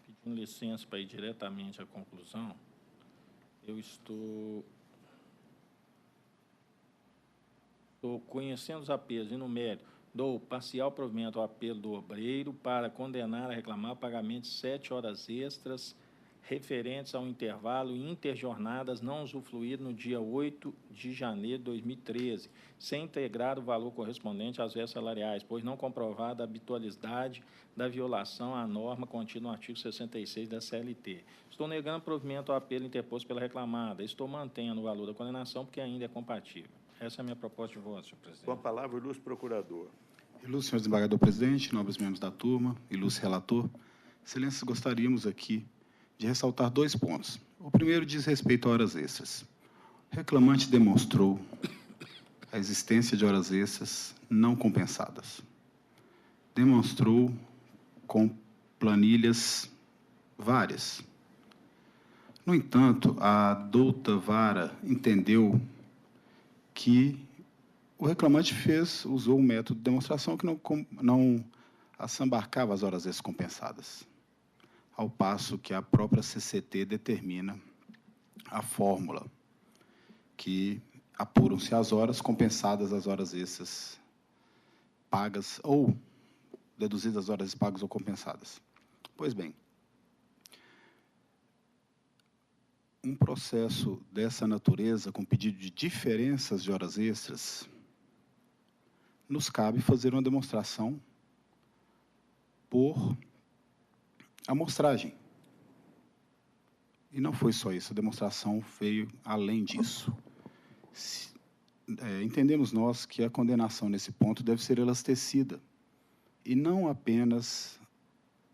pedindo licença para ir diretamente à conclusão, eu estou conhecendo os apelos e no mérito, dou parcial provimento ao apelo do obreiro para condenar a reclamar o pagamento de 7 horas extras referentes ao intervalo interjornadas não usufruído no dia 8 de janeiro de 2013, sem integrar o valor correspondente às vergas salariais, pois não comprovada a habitualidade da violação à norma contida no artigo 66 da CLT. Estou negando provimento ao apelo interposto pela reclamada. Estou mantendo o valor da condenação porque ainda é compatível. Essa é a minha proposta de voto, senhor presidente. Com a palavra, o ilustre procurador. Ilustre senhor desembargador presidente, nobres membros da turma, ilustre relator, excelências, gostaríamos aqui de ressaltar 2 pontos. O primeiro diz respeito a horas extras. O reclamante demonstrou a existência de horas extras não compensadas. Demonstrou com planilhas várias. No entanto, a douta Vara entendeu que o reclamante usou um método de demonstração que não assambarcava as horas extras compensadas, ao passo que a própria CCT determina a fórmula que apuram-se as horas compensadas as horas extras pagas ou deduzidas as horas pagas ou compensadas. Pois bem, um processo dessa natureza, com pedido de diferenças de horas extras, nos cabe fazer uma demonstração por amostragem. E não foi só isso, a demonstração veio além disso. Entendemos nós que a condenação nesse ponto deve ser elastecida, e não apenas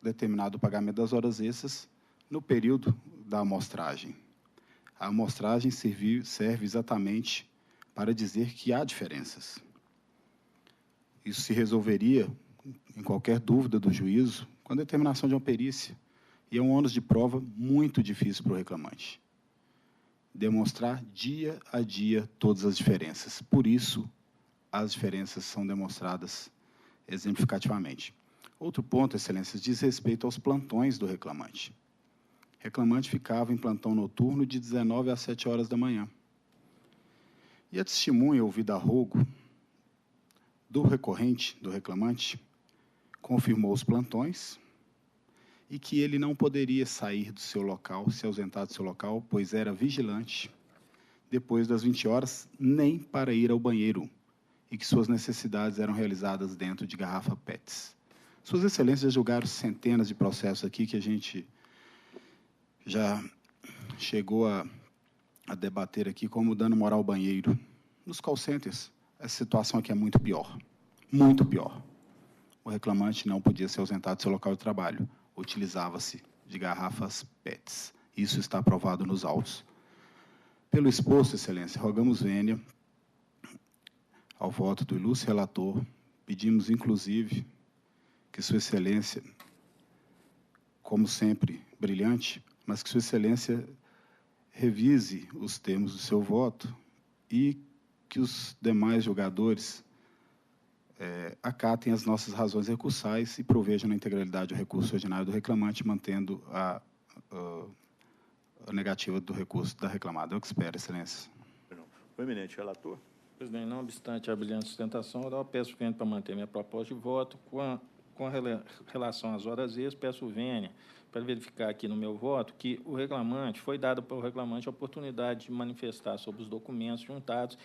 determinado o pagamento das horas extras no período da amostragem. A amostragem serve exatamente para dizer que há diferenças. Isso se resolveria, em qualquer dúvida do juízo, com a determinação de uma perícia. E é um ônus de prova muito difícil para o reclamante. Demonstrar dia a dia todas as diferenças. Por isso, as diferenças são demonstradas exemplificativamente. Outro ponto, excelências, diz respeito aos plantões do reclamante. O reclamante ficava em plantão noturno de 19 às 7 horas da manhã. E a testemunha ouvida a rogo do recorrente, do reclamante, confirmou os plantões e que ele não poderia sair do seu local, se ausentar do seu local, pois era vigilante, depois das 20 horas, nem para ir ao banheiro, e que suas necessidades eram realizadas dentro de garrafa PETs. Suas excelências já julgaram centenas de processos aqui que a gente já chegou a debater aqui como dano moral ao banheiro. Nos call centers, essa situação aqui é muito pior. Muito pior. O reclamante não podia se ausentar do seu local de trabalho. Utilizava-se de garrafas PETs. Isso está aprovado nos autos. Pelo exposto, excelência, rogamos vênia ao voto do ilustre relator. Pedimos, inclusive, que sua excelência, como sempre, brilhante, mas que sua excelência revise os termos do seu voto e que os demais julgadores acatem as nossas razões recursais e provejam na integralidade o recurso ordinário do reclamante, mantendo a negativa do recurso da reclamada. Eu que espero, excelência. O eminente relator. Presidente, não obstante a brilhante sustentação oral, peço vênia para manter minha proposta de voto. Com relação às horas extras, peço vênia para verificar aqui no meu voto que o reclamante, foi dado para o reclamante a oportunidade de manifestar sobre os documentos juntados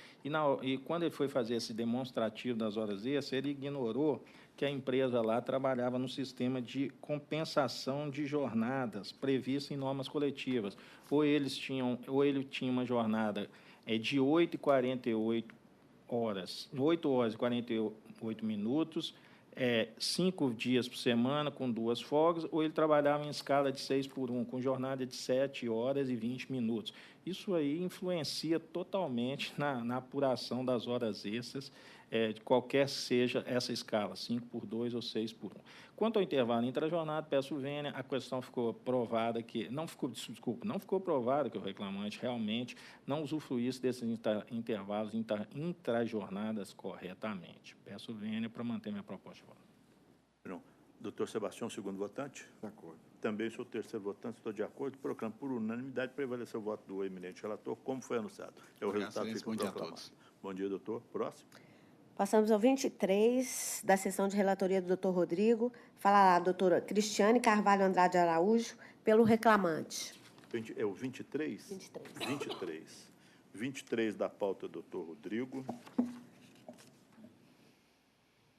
e quando ele foi fazer esse demonstrativo das horas extras, ele ignorou que a empresa lá trabalhava no sistema de compensação de jornadas previsto em normas coletivas. Ou ele tinha uma jornada de 8 horas e 48 minutos, 5 dias por semana, com 2 folgas, ou ele trabalhava em escala de 6x1, com jornada de 7 horas e 20 minutos. Isso aí influencia totalmente na apuração das horas extras de qualquer seja essa escala, 5x2 ou 6x1. Quanto ao intervalo intrajornada, peço vênia, a questão ficou provada que... não ficou provada que o reclamante realmente não usufruísse desses intervalos intrajornadas corretamente. Peço vênia para manter minha proposta de voto. Doutor Sebastião, segundo votante. De acordo. Também sou o terceiro votante, estou de acordo. Proclamo por unanimidade prevalecer o voto do eminente relator, como foi anunciado. É o resultado que fica proclamado. Bom dia, doutor. Próximo. Passamos ao 23 da sessão de relatoria do doutor Rodrigo. Falará a doutora Cristiane Carvalho Andrade Araújo, pelo reclamante. É o 23? 23. 23 da pauta, doutor Rodrigo.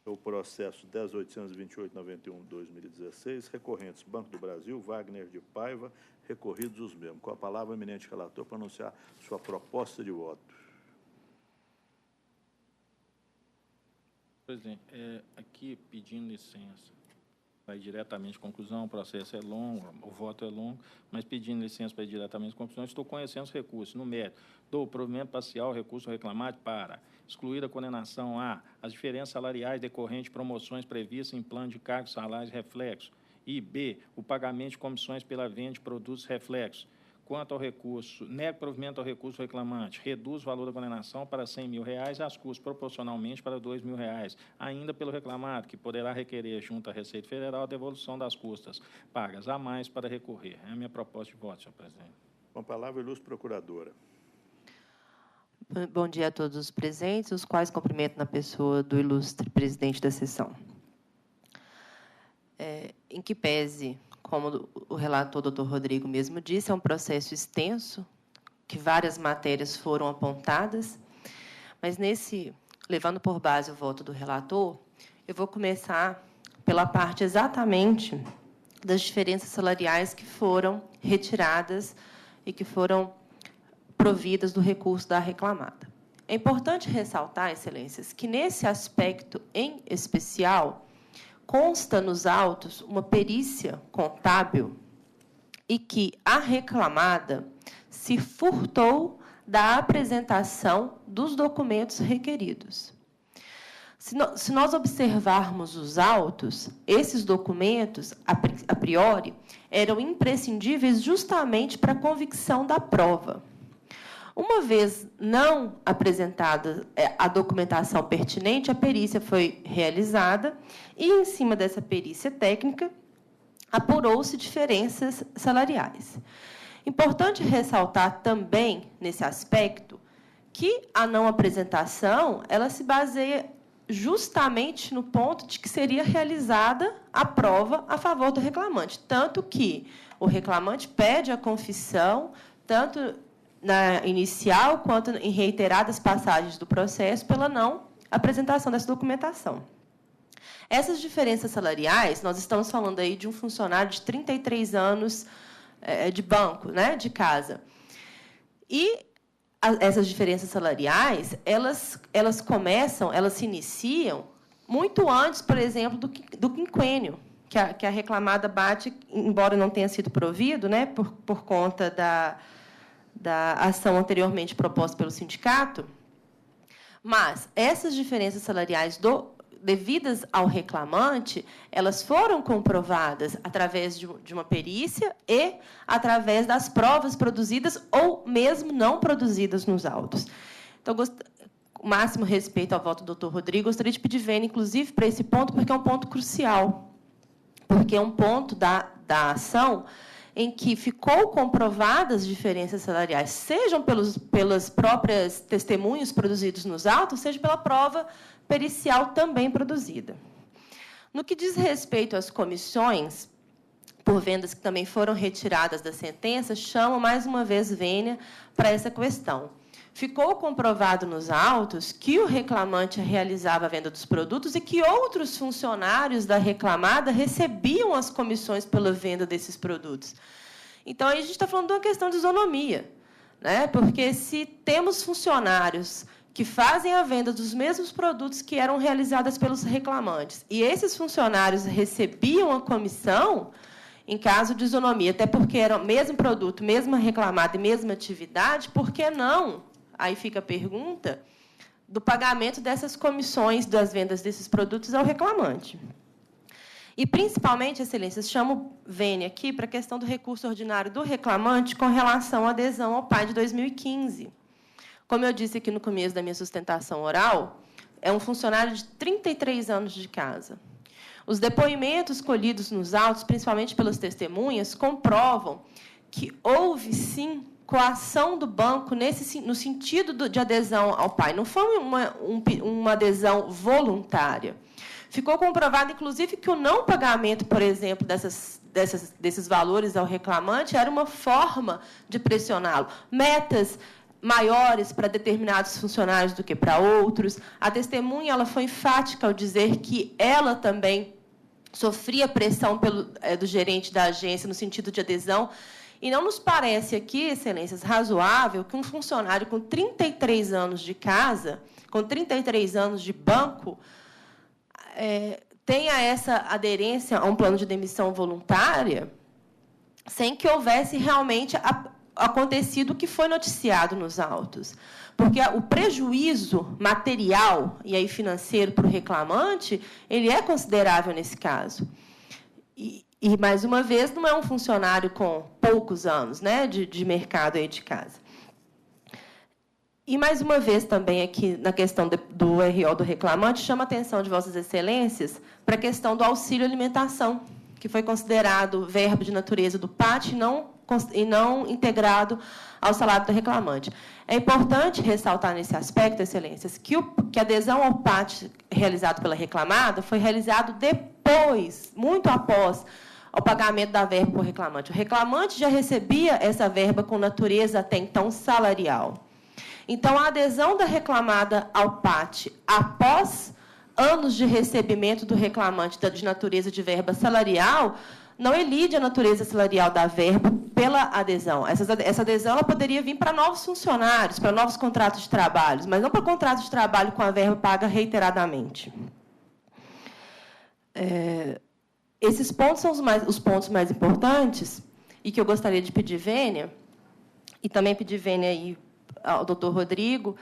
O processo 10.828.91/2016, recorrentes Banco do Brasil, Wagner de Paiva, recorridos os mesmos. Com a palavra, o eminente relator para anunciar sua proposta de voto. Presidente, aqui pedindo licença, vai diretamente à conclusão, o processo é longo, o voto é longo, mas pedindo licença para ir diretamente à conclusão, estou conhecendo os recursos. No mérito, dou provimento parcial ao recurso reclamado para excluir a condenação a as diferenças salariais decorrentes de promoções previstas em plano de cargos, salários e reflexos, e b, o pagamento de comissões pela venda de produtos reflexos. Quanto ao recurso, nega provimento ao recurso reclamante, reduz o valor da condenação para R$100.000 e as custas proporcionalmente para R$2.000, ainda pelo reclamado, que poderá requerer junto à Receita Federal a devolução das custas pagas a mais para recorrer. É a minha proposta de voto, senhor presidente. Com a palavra, ilustre procuradora. Bom dia a todos os presentes, os quais cumprimento na pessoa do ilustre presidente da sessão. Em que pese, como o relator, doutor Rodrigo, mesmo disse, é um processo extenso, que várias matérias foram apontadas, mas levando por base o voto do relator, eu vou começar pela parte exatamente das diferenças salariais que foram retiradas e que foram providas do recurso da reclamada. É importante ressaltar, excelências, que nesse aspecto em especial consta nos autos uma perícia contábil e que a reclamada se furtou da apresentação dos documentos requeridos. Se nós observarmos os autos, esses documentos, a priori, eram imprescindíveis justamente para a convicção da prova. Uma vez não apresentada a documentação pertinente, a perícia foi realizada e, em cima dessa perícia técnica, apurou-se diferenças salariais. Importante ressaltar também, nesse aspecto, que a não apresentação ela se baseia justamente no ponto de que seria realizada a prova a favor do reclamante, tanto que o reclamante pede a confissão, tanto na inicial quanto em reiteradas passagens do processo, pela não apresentação dessa documentação. Essas diferenças salariais, nós estamos falando aí de um funcionário de 33 anos de banco, né, de casa. E essas diferenças salariais, elas se iniciam muito antes, por exemplo, do quinquênio, que a reclamada bate, embora não tenha sido provido, né, por conta da ação anteriormente proposta pelo sindicato, mas essas diferenças salariais devidas ao reclamante, elas foram comprovadas através de uma perícia e através das provas produzidas ou mesmo não produzidas nos autos. Então, o máximo respeito ao voto do doutor Rodrigo, gostaria de pedir vênia, inclusive, para esse ponto, porque é um ponto crucial, porque é um ponto da ação em que ficou comprovadas diferenças salariais, sejam pelas próprias testemunhos produzidos nos autos, seja pela prova pericial também produzida. No que diz respeito às comissões por vendas que também foram retiradas da sentença, chamo mais uma vez vênia para essa questão. Ficou comprovado nos autos que o reclamante realizava a venda dos produtos e que outros funcionários da reclamada recebiam as comissões pela venda desses produtos. Então, aí a gente está falando de uma questão de isonomia, né? Porque se temos funcionários que fazem a venda dos mesmos produtos que eram realizadas pelos reclamantes, e esses funcionários recebiam a comissão, em caso de isonomia, até porque era o mesmo produto, mesma reclamada e mesma atividade, por que não? Aí fica a pergunta do pagamento dessas comissões das vendas desses produtos ao reclamante. E, principalmente, Excelências, chamo Vênia aqui para a questão do recurso ordinário do reclamante com relação à adesão ao PAI de 2015. Como eu disse aqui no começo da minha sustentação oral, é um funcionário de 33 anos de casa. Os depoimentos colhidos nos autos, principalmente pelas testemunhas, comprovam que houve, sim, coação do banco no sentido de adesão ao PAI. Não foi uma adesão voluntária. Ficou comprovado, inclusive, que o não pagamento, por exemplo, desses valores ao reclamante era uma forma de pressioná-lo. Metas maiores para determinados funcionários do que para outros. A testemunha ela foi enfática ao dizer que ela também sofria pressão do gerente da agência no sentido de adesão. E não nos parece aqui, Excelências, razoável que um funcionário com 33 anos de casa, com 33 anos de banco, tenha essa aderência a um plano de demissão voluntária sem que houvesse realmente acontecido o que foi noticiado nos autos. Porque o prejuízo material e aí financeiro para o reclamante, ele é considerável nesse caso. E, mais uma vez, não é um funcionário com poucos anos, né, de mercado aí de casa. E, mais uma vez, também aqui na questão do RO do reclamante, chama a atenção de Vossas Excelências para a questão do auxílio alimentação, que foi considerado verbo de natureza do PAT e não integrado ao salário do reclamante. É importante ressaltar nesse aspecto, Excelências, que a adesão ao PAT realizado pela reclamada foi realizado depois, muito após, ao pagamento da verba por reclamante. O reclamante já recebia essa verba com natureza até então salarial. Então, a adesão da reclamada ao PAT após anos de recebimento do reclamante de natureza de verba salarial não elide a natureza salarial da verba pela adesão. Essa adesão ela poderia vir para novos funcionários, para novos contratos de trabalho, mas não para contratos de trabalho com a verba paga reiteradamente. Esses pontos são os pontos mais importantes e que eu gostaria de pedir Vênia, e também pedir Vênia aí ao doutor Rodrigo,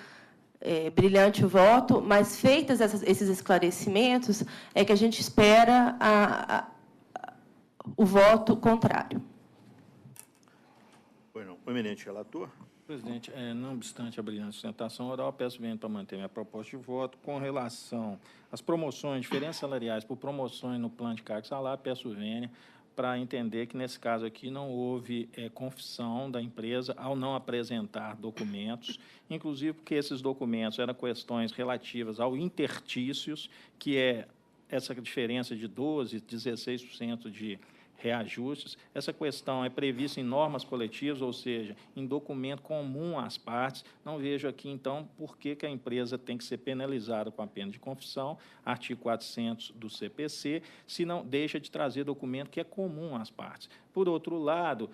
brilhante o voto, mas feitos esses esclarecimentos, é que a gente espera o voto contrário. O eminente relator. Presidente, não obstante a brilhante sustentação oral, peço Vênia para manter minha proposta de voto. Com relação às promoções, diferenças salariais por promoções no plano de cargo e salário, peço Vênia para entender que, nesse caso aqui, não houve confissão da empresa ao não apresentar documentos, inclusive porque esses documentos eram questões relativas ao intertícios, que é essa diferença de 12%, 16% de reajustes. Essa questão é prevista em normas coletivas, ou seja, em documento comum às partes. Não vejo aqui, então, por que a empresa tem que ser penalizada com a pena de confissão, artigo 400 do CPC, se não deixa de trazer documento que é comum às partes. Por outro lado,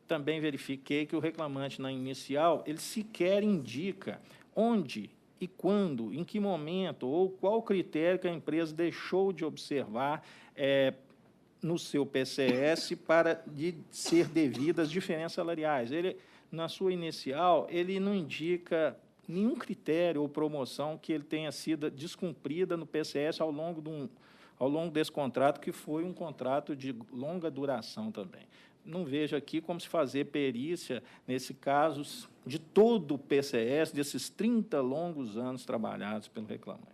também verifiquei que o reclamante, na inicial, ele sequer indica onde e quando, em que momento, ou qual critério que a empresa deixou de observar no seu PCS para de ser devidas diferenças salariais. Ele, na sua inicial, ele não indica nenhum critério ou promoção que ele tenha sido descumprida no PCS ao longo desse contrato, que foi um contrato de longa duração também. Não vejo aqui como se fazer perícia, nesse caso, de todo o PCS, desses 30 longos anos trabalhados pelo reclamante.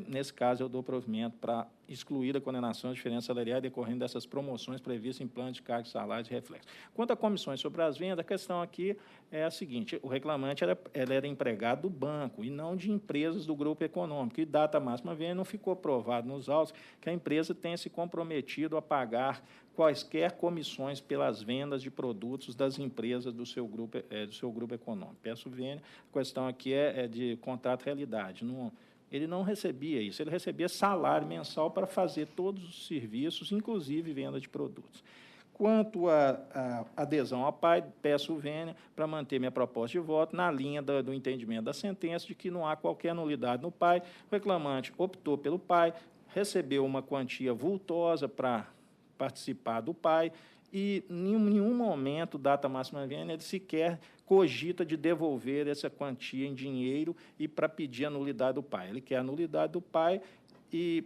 Nesse caso, eu dou provimento para excluir a condenação de diferença salarial decorrendo dessas promoções previstas em plano de cargos, salários e reflexos. Quanto a comissões sobre as vendas, a questão aqui é a seguinte: o reclamante era empregado do banco e não de empresas do grupo econômico. E data máxima venda não ficou provado nos autos que a empresa tenha se comprometido a pagar quaisquer comissões pelas vendas de produtos das empresas do seu grupo econômico. Peço Vênia, a questão aqui é de contrato realidade. Ele não recebia isso, ele recebia salário mensal para fazer todos os serviços, inclusive venda de produtos. Quanto à adesão ao PAI, peço Vênia para manter minha proposta de voto na linha do entendimento da sentença de que não há qualquer nulidade no PAI. O reclamante optou pelo PAI, recebeu uma quantia vultosa para participar do PAI e, em nenhum momento, data máxima Vênia, ele sequer cogita de devolver essa quantia em dinheiro e para pedir a nulidade do pai. Ele quer a nulidade do pai e,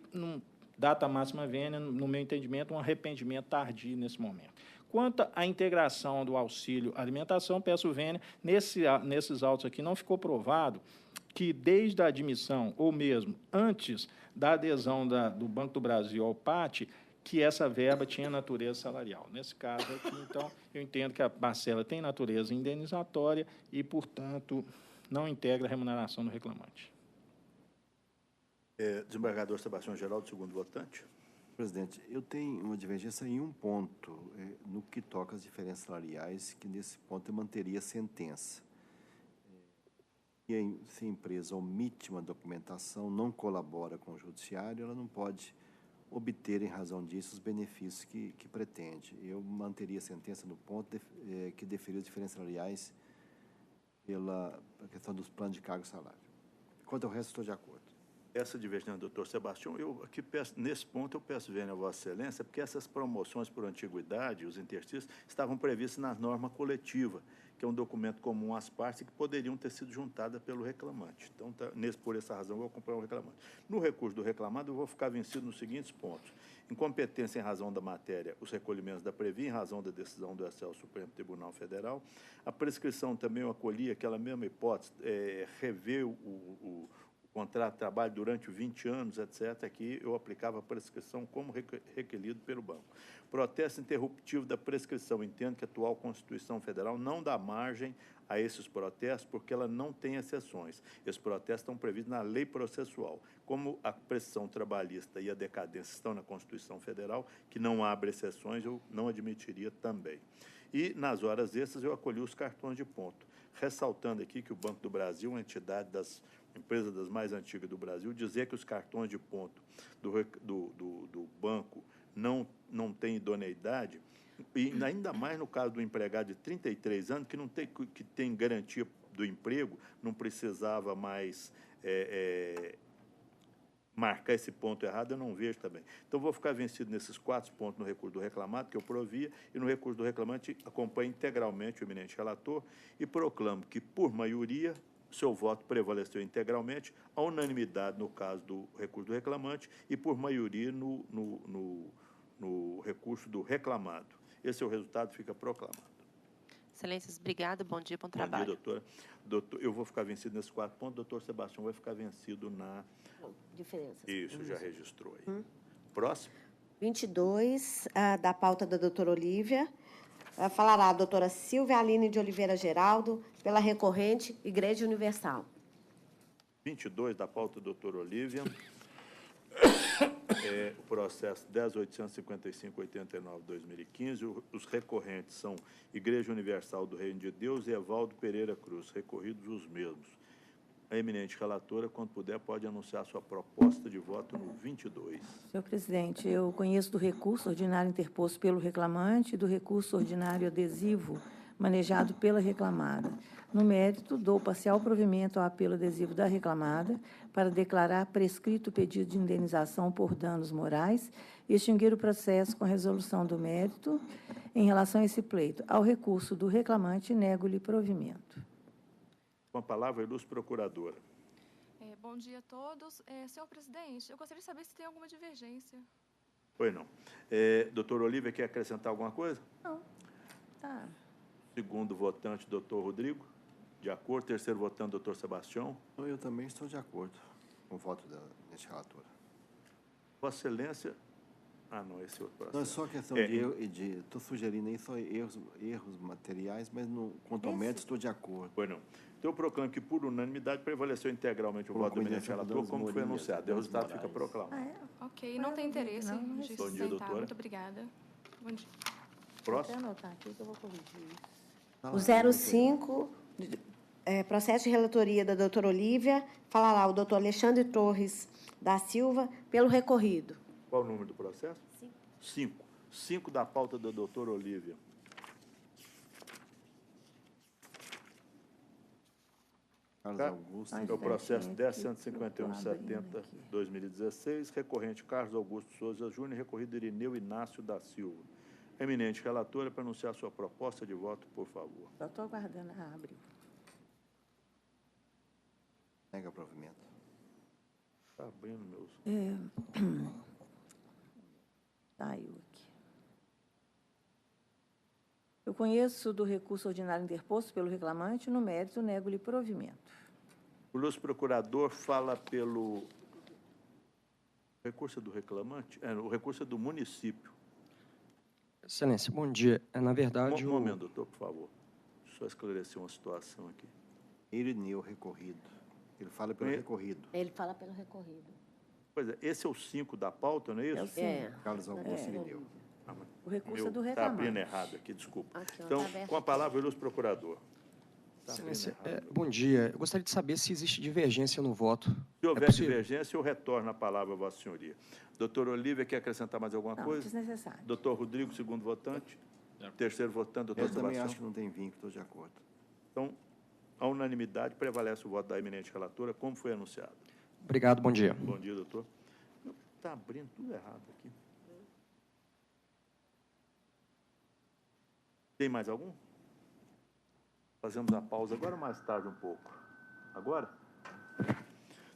data máxima vênia, no meu entendimento, um arrependimento tardio nesse momento. Quanto à integração do auxílio alimentação, peço vênia, nesses autos aqui não ficou provado que, desde a admissão, ou mesmo antes da adesão do Banco do Brasil ao PAT, que essa verba tinha natureza salarial. Nesse caso aqui, então, eu entendo que a parcela tem natureza indenizatória e, portanto, não integra a remuneração do reclamante. Desembargador Sebastião Geraldo, segundo votante. Presidente, eu tenho uma divergência em um ponto, no que toca às diferenças salariais, que nesse ponto eu manteria a sentença. E se a empresa omite uma documentação, não colabora com o judiciário, ela não pode obter, em razão disso, os benefícios que pretende. Eu manteria a sentença no ponto que deferiu as diferenças salariais pela questão dos planos de cargo e salário. Quanto ao resto, estou de acordo. Essa divergência, doutor Sebastião, eu aqui peço, nesse ponto eu peço vênia a Vossa Excelência, porque essas promoções por antiguidade, os interstícios, estavam previstos na norma coletiva, que é um documento comum às partes que poderiam ter sido juntadas pelo reclamante. Então, por essa razão, eu vou acompanhar o reclamante. No recurso do reclamado, eu vou ficar vencido nos seguintes pontos. Incompetência em razão da matéria, os recolhimentos da Previ, em razão da decisão do STF Supremo Tribunal Federal. A prescrição também eu acolhi aquela mesma hipótese, rever o contrato de trabalho durante 20 anos, etc., que eu aplicava a prescrição como requerido pelo banco. Protesto interruptivo da prescrição. Entendo que a atual Constituição Federal não dá margem a esses protestos, porque ela não tem exceções. Esses protestos estão previstos na lei processual. Como a prescrição trabalhista e a decadência estão na Constituição Federal, que não abre exceções, eu não admitiria também. E, nas horas extras, eu acolhi os cartões de ponto, ressaltando aqui que o Banco do Brasil, uma entidade das empresa das mais antigas do Brasil, dizer que os cartões de ponto do banco não têm idoneidade, e ainda mais no caso do empregado de 33 anos, que tem garantia do emprego, não precisava mais marcar esse ponto errado, eu não vejo também. Então, vou ficar vencido nesses 4 pontos no recurso do reclamado, que eu provia, e no recurso do reclamante acompanho integralmente o eminente relator e proclamo que, por maioria, seu voto prevaleceu integralmente, a unanimidade no caso do recurso do reclamante e por maioria no recurso do reclamado. Esse é o resultado, fica proclamado. Excelências, obrigada, bom dia, bom trabalho. Bom dia, doutora. Eu vou ficar vencido nesses 4 pontos, doutor Sebastião vai ficar vencido na... Diferença. Isso, já registrou aí. Próximo. 22, da pauta da doutora Olívia. Falará a doutora Silvia Aline de Oliveira Geraldo, pela recorrente Igreja Universal. 22 da pauta, doutora Olívia. O processo 10.855/89/2015. Os recorrentes são Igreja Universal do Reino de Deus e Evaldo Pereira Cruz, recorridos os mesmos. A eminente relatora, quando puder, pode anunciar sua proposta de voto no 22. Senhor presidente, eu conheço do recurso ordinário interposto pelo reclamante e do recurso ordinário adesivo manejado pela reclamada. No mérito, dou parcial provimento ao apelo adesivo da reclamada para declarar prescrito o pedido de indenização por danos morais e extinguir o processo com a resolução do mérito em relação a esse pleito. Ao recurso do reclamante, nego-lhe provimento. Com a palavra, a ilustre procuradora. Bom dia a todos. Senhor presidente, eu gostaria de saber se tem alguma divergência. Pois não. Doutor Olívia, quer acrescentar alguma coisa? Não. Tá. Segundo votante, doutor Rodrigo. De acordo. Terceiro votante, doutor Sebastião. Eu também estou de acordo com o voto deste relator. Vossa Excelência... não, esse outro processo. Não, é só questão de erro, estou sugerindo aí só erros materiais, mas quanto ao mérito estou de acordo. Pois não. Então, eu proclamo que, por unanimidade, prevaleceu integralmente o voto do eminente relator, como foi anunciado. O resultado fica proclamado. Ok, não tem interesse em Bom dia, sustentar. doutora. Muito obrigada. Bom dia. Próximo. Vou anotar aqui que eu vou corrigir isso. O 05, processo de relatoria da doutora Olívia, falará o doutor Alexandre Torres da Silva, pelo recorrido. Qual o número do processo? 5. 5 da pauta da doutora Olívia. Carlos Augusto. É o processo 10.151/70/2016, recorrente Carlos Augusto Souza Júnior, recorrido Irineu Inácio da Silva. Eminente relatora, para anunciar sua proposta de voto, por favor. Só estou aguardando a abre. Nega provimento. Está abrindo meus... Saiu aqui. Eu conheço do recurso ordinário interposto pelo reclamante, no mérito, nego-lhe provimento. O ilustre procurador fala pelo... recurso do reclamante? O recurso é do município. Excelência, bom dia. Na verdade... Um momento, doutor, por favor. Só esclarecer uma situação aqui. Irineu recorrido. Ele fala pelo recorrido. Ele fala pelo recorrido. Pois é, esse é o 5 da pauta, não é isso? É o 5. Carlos Augusto Irineu. O recurso é do Está reclamante. abrindo errado aqui, desculpa. Aqui, ó, Então, tá aberto com a aqui. palavra, o ilustre procurador. Excelência, bom dia. Eu gostaria de saber se existe divergência no voto. Se houver possível? divergência, eu retorno a palavra a Vossa Senhoria. Doutor Olívia, quer acrescentar mais alguma Não, coisa? desnecessário. Doutor Rodrigo, segundo votante. Terceiro votante, doutor Eu também Sebastião. acho que não tem vínculo, estou de acordo. Então, a unanimidade prevalece o voto da eminente relatora, como foi anunciado. Obrigado, bom dia. Bom dia, doutor. Está abrindo tudo errado aqui. Tem mais algum? Fazemos a pausa agora ou mais tarde um pouco? Agora?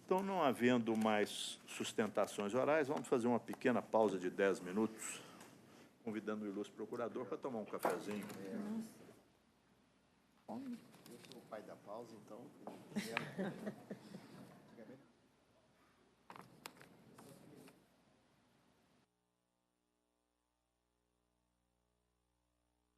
Então, não havendo mais sustentações orais, vamos fazer uma pequena pausa de 10 minutos, convidando o ilustre procurador para tomar um cafezinho. Eu sou o pai da pausa, então...